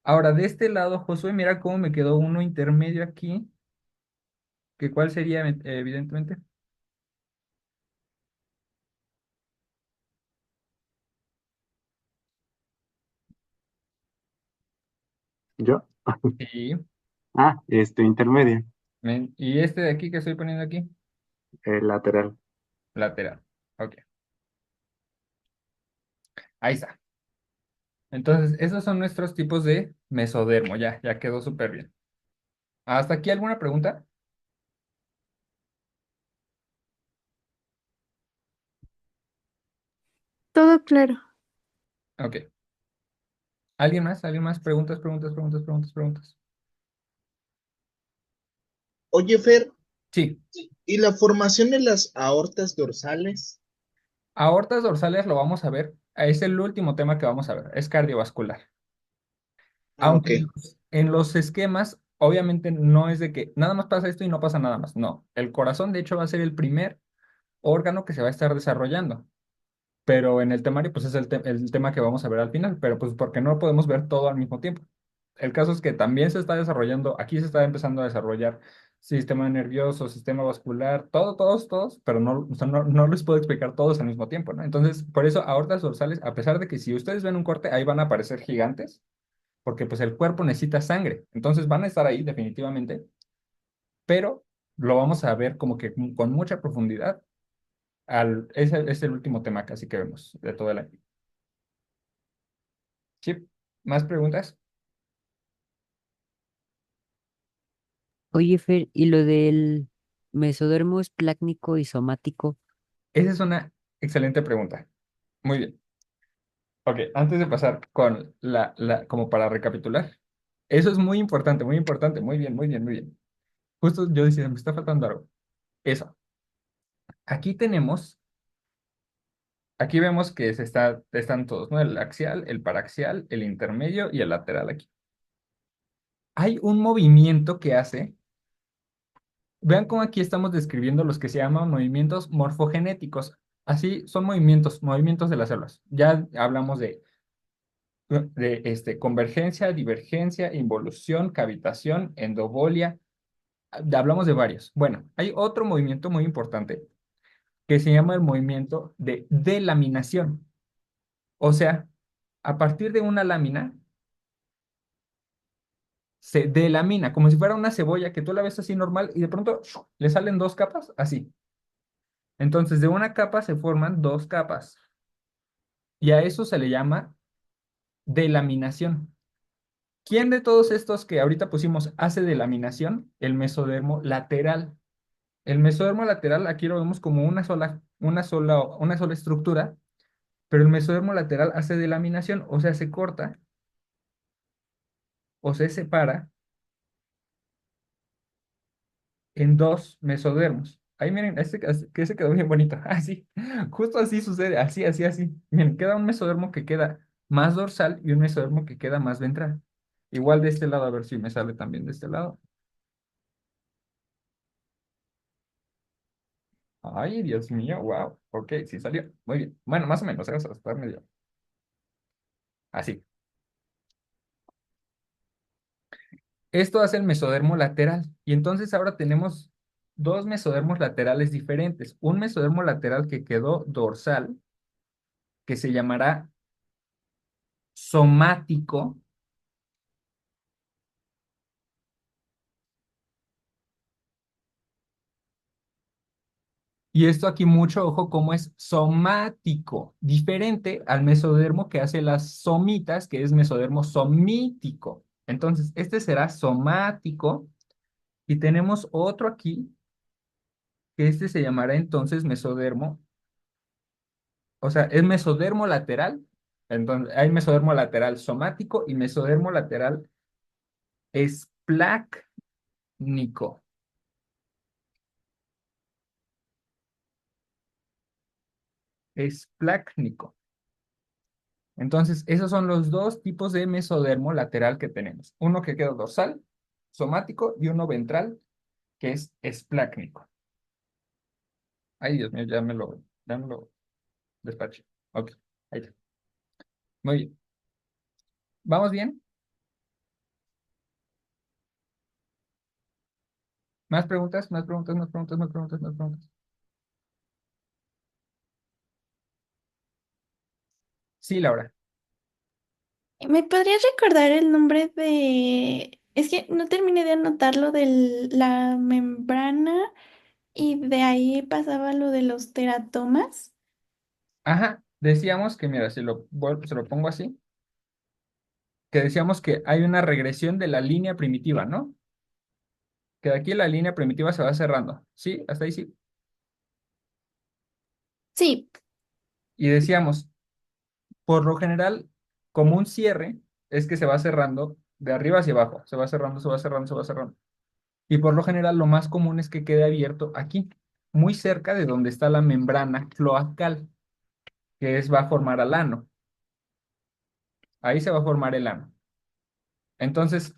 Ahora, de este lado, Josué, mira cómo me quedó uno intermedio aquí. ¿Que cuál sería, evidentemente? ¿Yo? Sí. Intermedia, ¿Y este de aquí que estoy poniendo aquí? lateral. Lateral. Ok. Ahí está. Entonces, esos son nuestros tipos de mesodermo. Ya quedó súper bien. ¿Hasta aquí alguna pregunta? Todo claro. Ok. ¿Alguien más? ¿Alguien más? Preguntas, preguntas, preguntas, preguntas, preguntas. Oye, Fer, Sí. ¿y la formación de las aortas dorsales? Aortas dorsales lo vamos a ver. Es el último tema que vamos a ver. Es cardiovascular. Ah, Aunque ok. en los esquemas obviamente no es de que nada más pasa esto y no pasa nada más. No, el corazón de hecho va a ser el primer órgano que se va a estar desarrollando. Pero en el temario, pues es el tema que vamos a ver al final, pero pues porque no podemos ver todo al mismo tiempo. El caso es que también se está desarrollando, aquí se está empezando a desarrollar sistema nervioso, sistema vascular, todos, pero no, o sea, no les puedo explicar todos al mismo tiempo, ¿no? Entonces, por eso aortas dorsales, a pesar de que si ustedes ven un corte, ahí van a aparecer gigantes, porque pues el cuerpo necesita sangre, entonces van a estar ahí definitivamente, pero lo vamos a ver como que con mucha profundidad. Es el último tema casi que vemos de todo el año. ¿Sí? ¿Más preguntas? Oye, Fer, ¿y lo del mesodermo esplácnico y somático? Esa es una excelente pregunta. Muy bien. Ok, antes de pasar con como para recapitular, eso es muy importante, muy importante, muy bien, muy bien, muy bien. Justo yo decía, me está faltando algo. Eso. Aquí tenemos, aquí vemos que están todos, ¿no? El axial, el paraxial, el intermedio y el lateral aquí. Hay un movimiento que hace, vean cómo aquí estamos describiendo los que se llaman movimientos morfogenéticos. Así son movimientos de las células. Ya hablamos de convergencia, divergencia, involución, cavitación, endobolia. Hablamos de varios. Bueno, hay otro movimiento muy importante que se llama el movimiento de delaminación. O sea, a partir de una lámina se delamina, como si fuera una cebolla que tú la ves así normal y de pronto le salen dos capas, así. Entonces, de una capa se forman dos capas y a eso se le llama delaminación. ¿Quién de todos estos que ahorita pusimos hace delaminación? El mesodermo lateral. El mesodermo lateral aquí lo vemos como una sola estructura, pero el mesodermo lateral hace delaminación, o sea, se corta o se separa en dos mesodermos. Ahí miren, que ese quedó bien bonito. Así, justo así sucede, así. Miren, queda un mesodermo que queda más dorsal y un mesodermo que queda más ventral. Igual de este lado, a ver si me sale también de este lado. Ay, Dios mío, wow. Ok, sí salió. Muy bien. Bueno, más o menos, o sea, está medio así. Esto hace el mesodermo lateral. Y entonces ahora tenemos dos mesodermos laterales diferentes. Un mesodermo lateral que quedó dorsal, que se llamará somático. Y esto aquí mucho ojo cómo es somático, diferente al mesodermo que hace las somitas, que es mesodermo somítico. Entonces, este será somático y tenemos otro aquí, que este se llamará entonces mesodermo, o sea, es mesodermo lateral. Entonces, hay mesodermo lateral somático y mesodermo lateral esplácnico. Esplácnico. Entonces, esos son los dos tipos de mesodermo lateral que tenemos. Uno que queda dorsal, somático, y uno ventral, que es esplácnico. Ay, Dios mío, ya me lo despaché. Ok, ahí está. Muy bien. ¿Vamos bien? ¿Más preguntas? ¿Más preguntas? ¿Más preguntas? ¿Más preguntas? ¿Más preguntas? Sí, Laura. ¿Me podrías recordar el nombre de... Es que no terminé de anotarlo de la membrana y de ahí pasaba lo de los teratomas? Ajá, decíamos que, mira, se lo pongo así, que decíamos que hay una regresión de la línea primitiva, ¿no? Que de aquí la línea primitiva se va cerrando. ¿Sí? Hasta ahí sí. Sí, Y decíamos, por lo general, como un cierre, es que se va cerrando de arriba hacia abajo. Se va cerrando, se va cerrando, se va cerrando. Y por lo general, lo más común es que quede abierto aquí, muy cerca de donde está la membrana cloacal, va a formar al ano. Ahí se va a formar el ano. Entonces,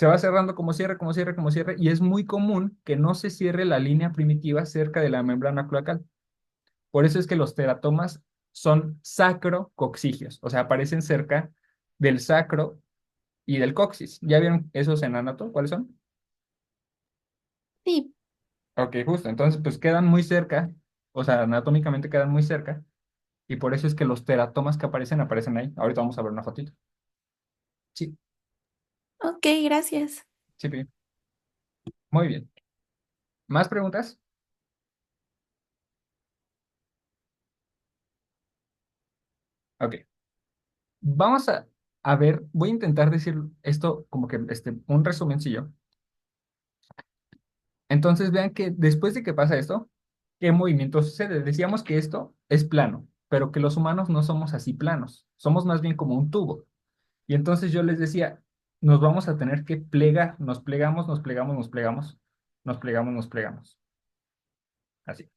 Se va cerrando como cierre, como cierre, como cierre, y es muy común que no se cierre la línea primitiva cerca de la membrana cloacal. Por eso es que los teratomas son sacrocoxigios, o sea, aparecen cerca del sacro y del coxis. ¿Ya vieron esos en anato? ¿Cuáles son? Sí, Ok, justo. Entonces, pues quedan muy cerca, o sea, anatómicamente quedan muy cerca, y por eso es que los teratomas que aparecen ahí. Ahorita vamos a ver una fotito. Sí, ok, gracias. sí, Pi. Muy bien. ¿Más preguntas? Ok. Vamos a ver, voy a intentar decir esto como que un resumencillo. Entonces vean que después de que pasa esto, ¿qué movimiento sucede? Decíamos que esto es plano, pero que los humanos no somos así planos, somos más bien como un tubo. Y entonces yo les decía, nos vamos a tener que plegar, nos plegamos, nos plegamos, nos plegamos, nos plegamos, nos plegamos. Así.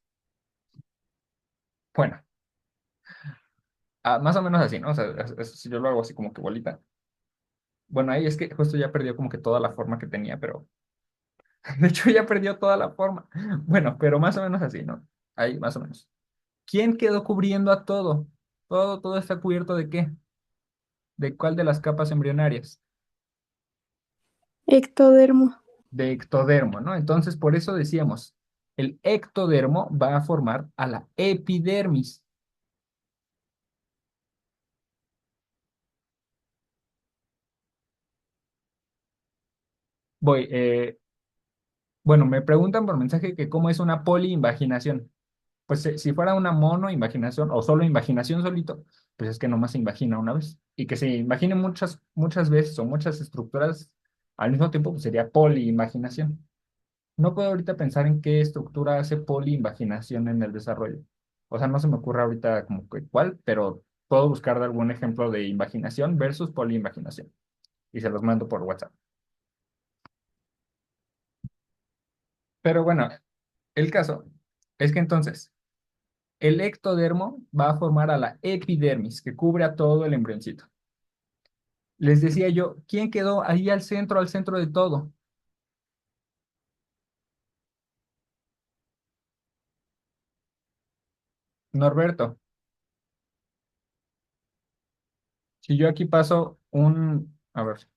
Bueno, más o menos así, ¿no? O sea, si yo lo hago así como que bolita. Bueno, ahí es que justo ya perdió como que toda la forma que tenía, pero de hecho ya perdió toda la forma. Bueno, pero más o menos así, ¿no? Ahí, más o menos. ¿Quién quedó cubriendo a todo? Todo está cubierto ¿de qué? ¿De cuál de las capas embrionarias? Ectodermo. De ectodermo, ¿no? Entonces, por eso decíamos, el ectodermo va a formar a la epidermis. Voy, bueno, me preguntan por mensaje que cómo es una poliinvaginación. Pues si fuera una monoinvaginación o solo invaginación solito, pues es que nomás se invagina una vez. Y que se imagine muchas, muchas veces o muchas estructuras al mismo tiempo, pues sería poliimaginación. No puedo ahorita pensar en qué estructura hace poliinvaginación en el desarrollo. O sea, no se me ocurre ahorita como que cuál, pero puedo buscar de algún ejemplo de invaginación versus poliinvaginación. Y se los mando por WhatsApp. Pero bueno, el caso es que entonces el ectodermo va a formar a la epidermis, que cubre a todo el embrioncito. Les decía yo, ¿quién quedó ahí al centro de todo? Norberto. Si yo aquí paso a ver,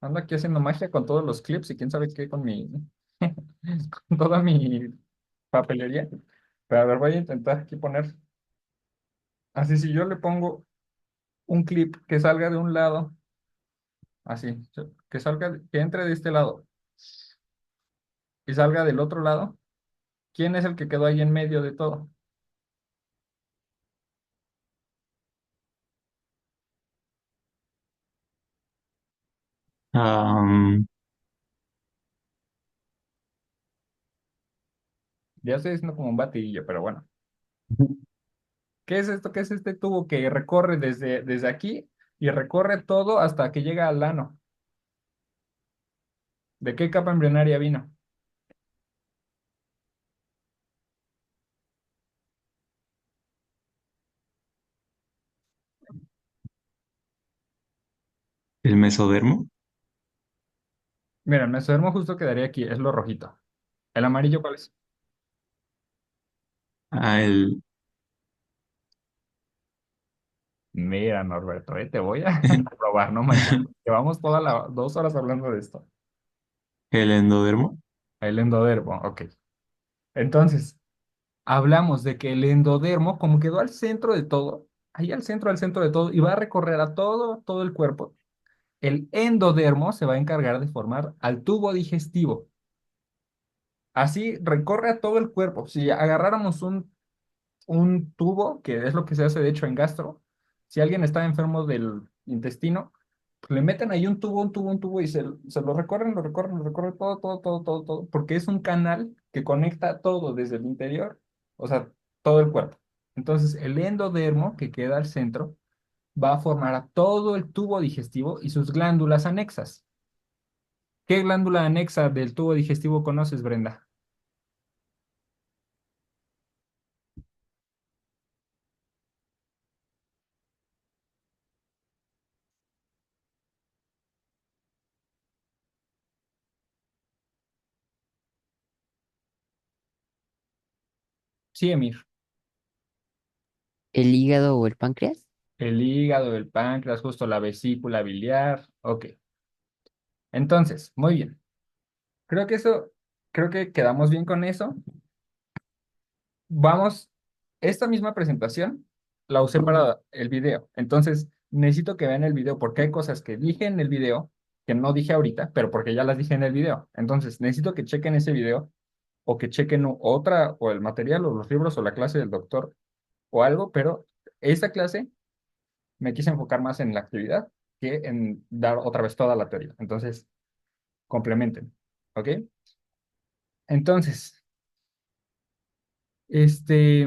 ando aquí haciendo magia con todos los clips y quién sabe qué con con toda mi papelería. Pero a ver, voy a intentar aquí poner, así si yo le pongo un clip que salga de un lado, así, que salga, que entre de este lado y salga del otro lado, ¿quién es el que quedó ahí en medio de todo? Am, Ya estoy diciendo como un batidillo, pero bueno. ¿Qué es esto? ¿Qué es este tubo que recorre desde aquí y recorre todo hasta que llega al ano? ¿De qué capa embrionaria vino? el mesodermo. Mira, el mesodermo justo quedaría aquí, es lo rojito. ¿El amarillo cuál es? Ah, el, Mira, Norberto, te voy a probar, no manches. Llevamos todas las 2 horas hablando de esto. el endodermo. El endodermo, ok. Entonces, hablamos de que el endodermo, como quedó al centro de todo, ahí al centro de todo, y va a recorrer a todo el cuerpo, el endodermo se va a encargar de formar al tubo digestivo. Así recorre a todo el cuerpo. Si agarráramos un tubo, que es lo que se hace de hecho en gastro, si alguien está enfermo del intestino, pues le meten ahí un tubo y se lo recorren todo, porque es un canal que conecta todo desde el interior, o sea, todo el cuerpo. Entonces, el endodermo que queda al centro va a formar a todo el tubo digestivo y sus glándulas anexas. ¿Qué glándula anexa del tubo digestivo conoces, Brenda? Sí, Emir. ¿El hígado o el páncreas? El hígado, el páncreas, justo la vesícula biliar. Ok. Entonces, muy bien. Creo que eso, creo que quedamos bien con eso. Vamos, esta misma presentación la usé para el video. Entonces, necesito que vean el video porque hay cosas que dije en el video que no dije ahorita, pero porque ya las dije en el video. Entonces, necesito que chequen ese video o que chequen otra, o el material, o los libros, o la clase del doctor, o algo, pero esta clase me quise enfocar más en la actividad que en dar otra vez toda la teoría. Entonces, complementen, ¿ok? Entonces, este,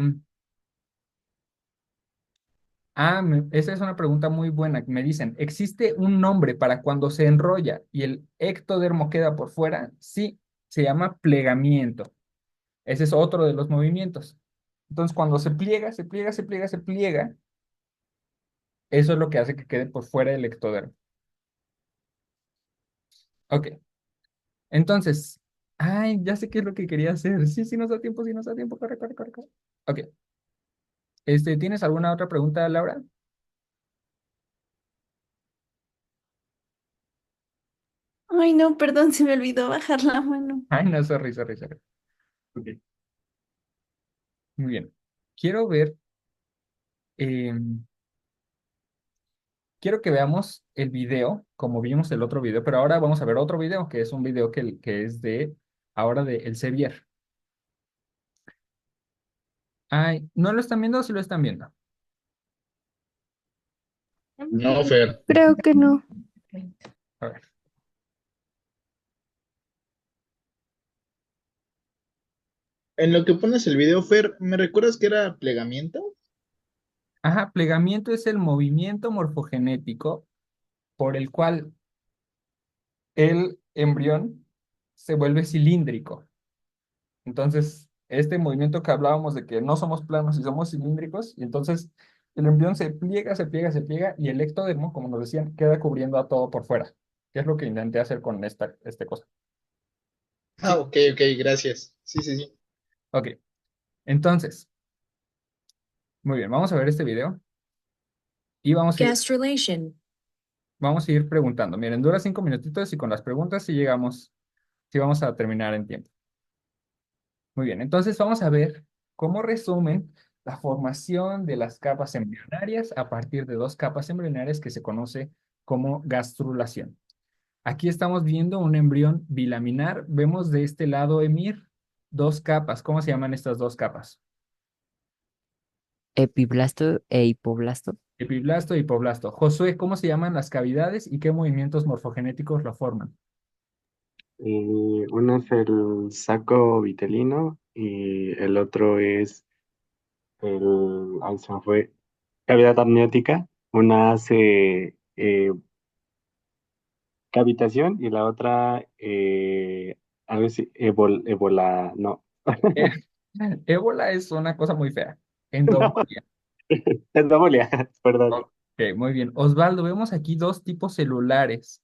esa es una pregunta muy buena. Me dicen, ¿existe un nombre para cuando se enrolla y el ectodermo queda por fuera? Sí, se llama plegamiento. Ese es otro de los movimientos. Entonces, cuando se pliega, se pliega, se pliega, se pliega, eso es lo que hace que quede por fuera el ectodermo. Ok, entonces, ay, ya sé qué es lo que quería hacer. Sí, sí nos da tiempo, sí nos da tiempo. Corre, corre, corre, corre. Ok, ¿tienes alguna otra pregunta, Laura? Ay, no, perdón, se me olvidó bajar la mano. Ay, no, sorry, sorry, sorry. Ok, muy bien. Quiero ver, em, quiero que veamos el video, como vimos el otro video, pero ahora vamos a ver otro video, que es un video que es de, ahora de El Sevier. Ay, ¿no lo están viendo o sí lo están viendo? No, Fer. Creo que no. A ver. En lo que pones el video, Fer, ¿me recuerdas que era plegamiento? Ajá, plegamiento es el movimiento morfogenético por el cual el embrión se vuelve cilíndrico. Entonces, este movimiento que hablábamos de que no somos planos y somos cilíndricos, y entonces el embrión se pliega, se pliega, se pliega, y el ectodermo, como nos decían, queda cubriendo a todo por fuera, que es lo que intenté hacer con esta cosa. Ah, ¿Sí? ok, ok, gracias. Sí, sí, sí. Ok, entonces, muy bien, vamos a ver este video y vamos a ir preguntando. Miren, dura 5 minutitos y con las preguntas si llegamos, si vamos a terminar en tiempo. Muy bien, entonces vamos a ver cómo resumen la formación de las capas embrionarias a partir de dos capas embrionarias que se conoce como gastrulación. Aquí estamos viendo un embrión bilaminar. Vemos de este lado, Emir, dos capas. ¿Cómo se llaman estas dos capas? Epiblasto e hipoblasto. Epiblasto y hipoblasto. Josué, ¿cómo se llaman las cavidades y qué movimientos morfogenéticos lo forman? Uno es el saco vitelino y el otro es se me fue, cavidad amniótica. Una hace cavitación y la otra, algo así, no, Eh, Ébola es una cosa muy fea. no, Endomonia. endomolia, perdón. Ok, muy bien. Osvaldo, vemos aquí dos tipos celulares.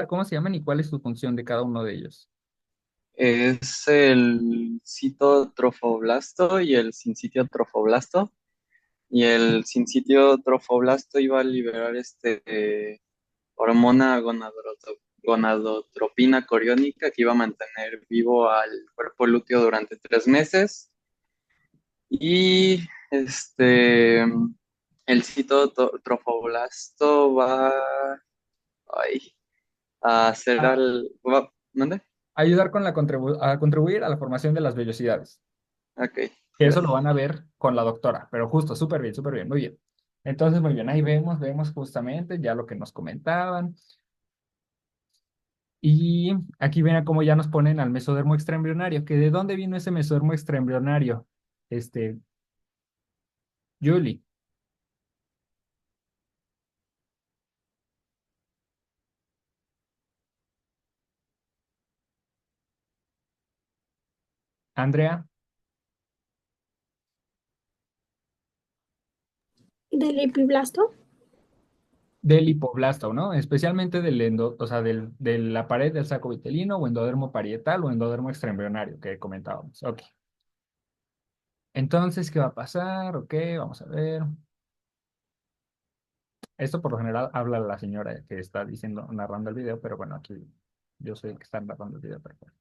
¿Cómo se llaman y cuál es su función de cada uno de ellos? Es el citotrofoblasto y el sincitio trofoblasto. Y el sincitio trofoblasto iba a liberar hormona gonadotropina coriónica que iba a mantener vivo al cuerpo lúteo durante 3 meses. Y el citotrofoblasto va ay, a hacer Ah, ¿Dónde? ayudar con a contribuir a la formación de las vellosidades. Ok, Que eso lo gracias. van a ver con la doctora, pero justo, súper bien, muy bien. Entonces, muy bien, ahí vemos justamente ya lo que nos comentaban. Y aquí ven a cómo ya nos ponen al mesodermo extraembrionario, que de dónde vino ese mesodermo extraembrionario, este, Julie, Andrea, ¿Del epiblasto? del hipoblasto, ¿no? Especialmente o sea, de la pared del saco vitelino o endodermo parietal o endodermo extraembrionario que comentábamos. Ok. Entonces, ¿qué va a pasar? Ok, vamos a ver. Esto por lo general habla la señora que está diciendo, narrando el video, pero bueno, aquí yo soy el que está narrando el video, pero bueno,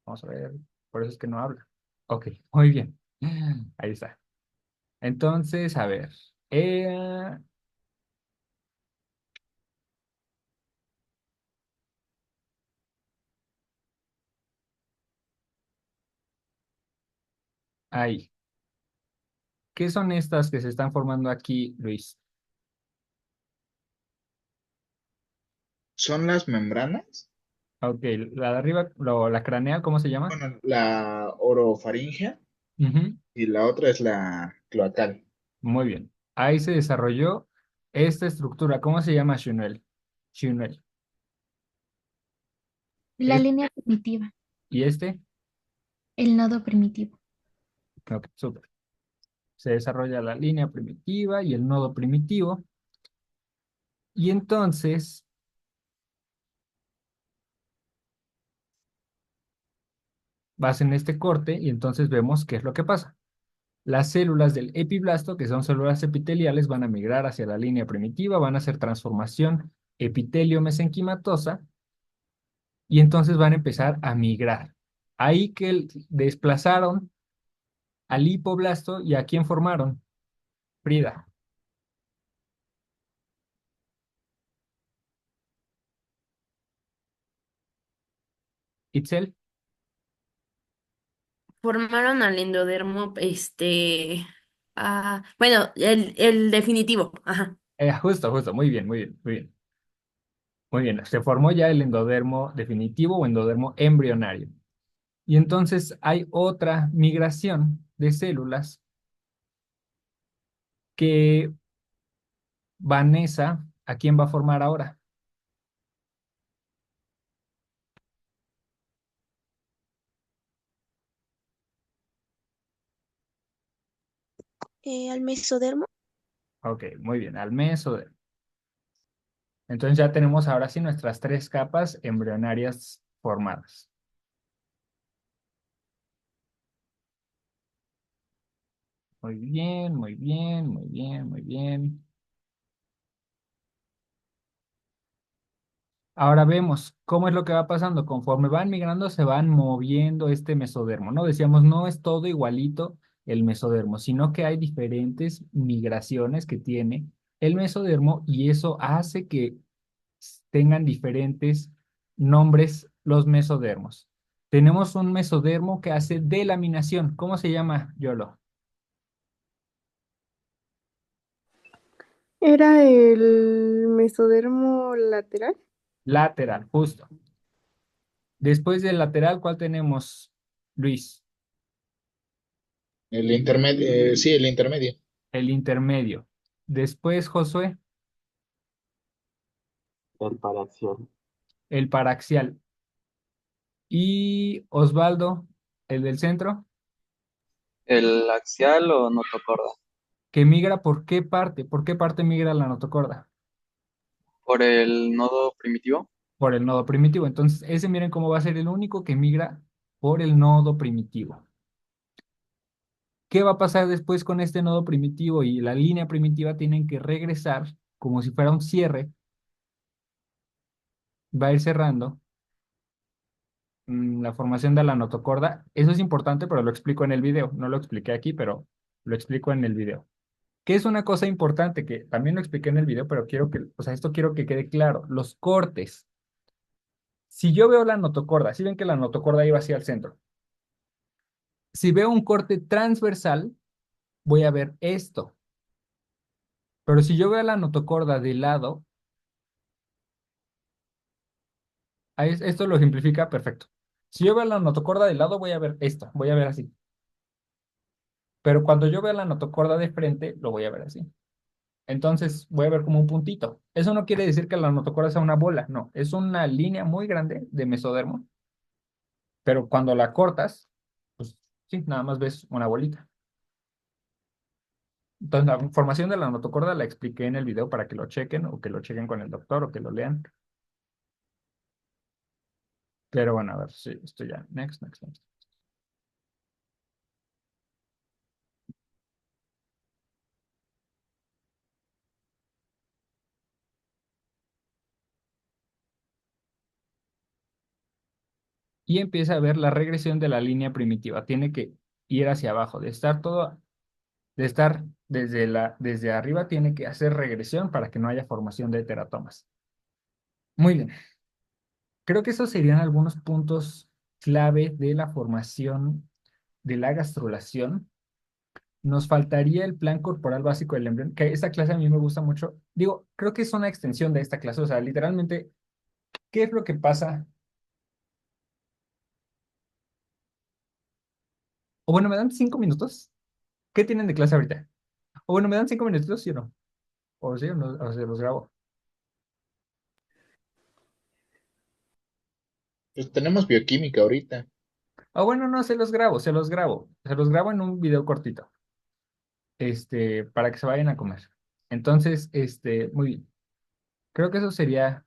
vamos a ver. Por eso es que no habla. Ok, muy bien. Ahí está. Entonces, a ver. eh, ahí. ¿Qué son estas que se están formando aquí, Luis? ¿Son las membranas? Ok, la de arriba, la craneal, ¿cómo se llama? Bueno, la orofaringea Ujú, y la otra es la cloacal. muy bien. Ahí se desarrolló esta estructura. ¿Cómo se llama, Shunel? Shunel. La línea primitiva, ¿Y este? el nodo primitivo. Ok, súper. Se desarrolla la línea primitiva y el nodo primitivo. Y entonces vas en este corte y entonces vemos qué es lo que pasa. Las células del epiblasto, que son células epiteliales, van a migrar hacia la línea primitiva, van a hacer transformación epitelio-mesenquimatosa y entonces van a empezar a migrar. Ahí que desplazaron al hipoblasto y a quién formaron. Frida, Itzel, Formaron al endodermo, bueno, el definitivo, ajá. justo, justo, muy bien, muy bien, muy bien. Muy bien, se formó ya el endodermo definitivo o endodermo embrionario. Y entonces hay otra migración de células que Vanessa, ¿a quién va a formar ahora? Al mesodermo. Ok, muy bien, al mesodermo. Entonces ya tenemos ahora sí nuestras tres capas embrionarias formadas. Muy bien, muy bien, muy bien, muy bien. Ahora vemos cómo es lo que va pasando. Conforme van migrando, se van moviendo este mesodermo, ¿no? Decíamos, no es todo igualito el mesodermo, sino que hay diferentes migraciones que tiene el mesodermo y eso hace que tengan diferentes nombres los mesodermos. Tenemos un mesodermo que hace delaminación. ¿Cómo se llama, Yolo? Era el mesodermo lateral. Lateral, justo. Después del lateral, ¿cuál tenemos, Luis? El intermedio, sí, el intermedio. El intermedio. Después, Josué, El paraxial. el paraxial. Y Osvaldo, el del centro, ¿El axial o notocorda? que migra ¿por qué parte? ¿Por qué parte migra la notocorda? ¿Por el nodo primitivo? Por el nodo primitivo. Entonces, ese miren cómo va a ser el único que migra por el nodo primitivo. ¿Qué va a pasar después con este nodo primitivo y la línea primitiva? Tienen que regresar como si fuera un cierre. Va a ir cerrando la formación de la notocorda. Eso es importante, pero lo explico en el video. No lo expliqué aquí, pero lo explico en el video. ¿Qué es una cosa importante que también lo expliqué en el video, pero quiero que, o sea, esto quiero que quede claro? Los cortes. Si yo veo la notocorda, si ven que la notocorda iba hacia el centro. Si veo un corte transversal, voy a ver esto. Pero si yo veo la notocorda de lado, esto lo simplifica perfecto. Si yo veo la notocorda de lado, voy a ver esto, voy a ver así. Pero cuando yo vea la notocorda de frente, lo voy a ver así. Entonces voy a ver como un puntito. Eso no quiere decir que la notocorda sea una bola, no. Es una línea muy grande de mesodermo, pero cuando la cortas, pues sí, nada más ves una bolita. Entonces la formación de la notocorda la expliqué en el video para que lo chequen o que lo chequen con el doctor o que lo lean. Pero bueno, a ver, sí, esto ya. Next, next, next. y empieza a ver la regresión de la línea primitiva. Tiene que ir hacia abajo, de estar desde arriba, tiene que hacer regresión para que no haya formación de teratomas. Muy bien. Creo que esos serían algunos puntos clave de la formación de la gastrulación. Nos faltaría el plan corporal básico del embrión, que esta clase a mí me gusta mucho. Digo, creo que es una extensión de esta clase, o sea, literalmente, ¿qué es lo que pasa? O bueno, ¿me dan 5 minutos? ¿Qué tienen de clase ahorita? O bueno, ¿me dan 5 minutitos, sí o no? O sí o no, o se los grabo. Pues tenemos bioquímica ahorita. O bueno, no, se los grabo en un video cortito, para que se vayan a comer. Entonces, muy bien. Creo que eso sería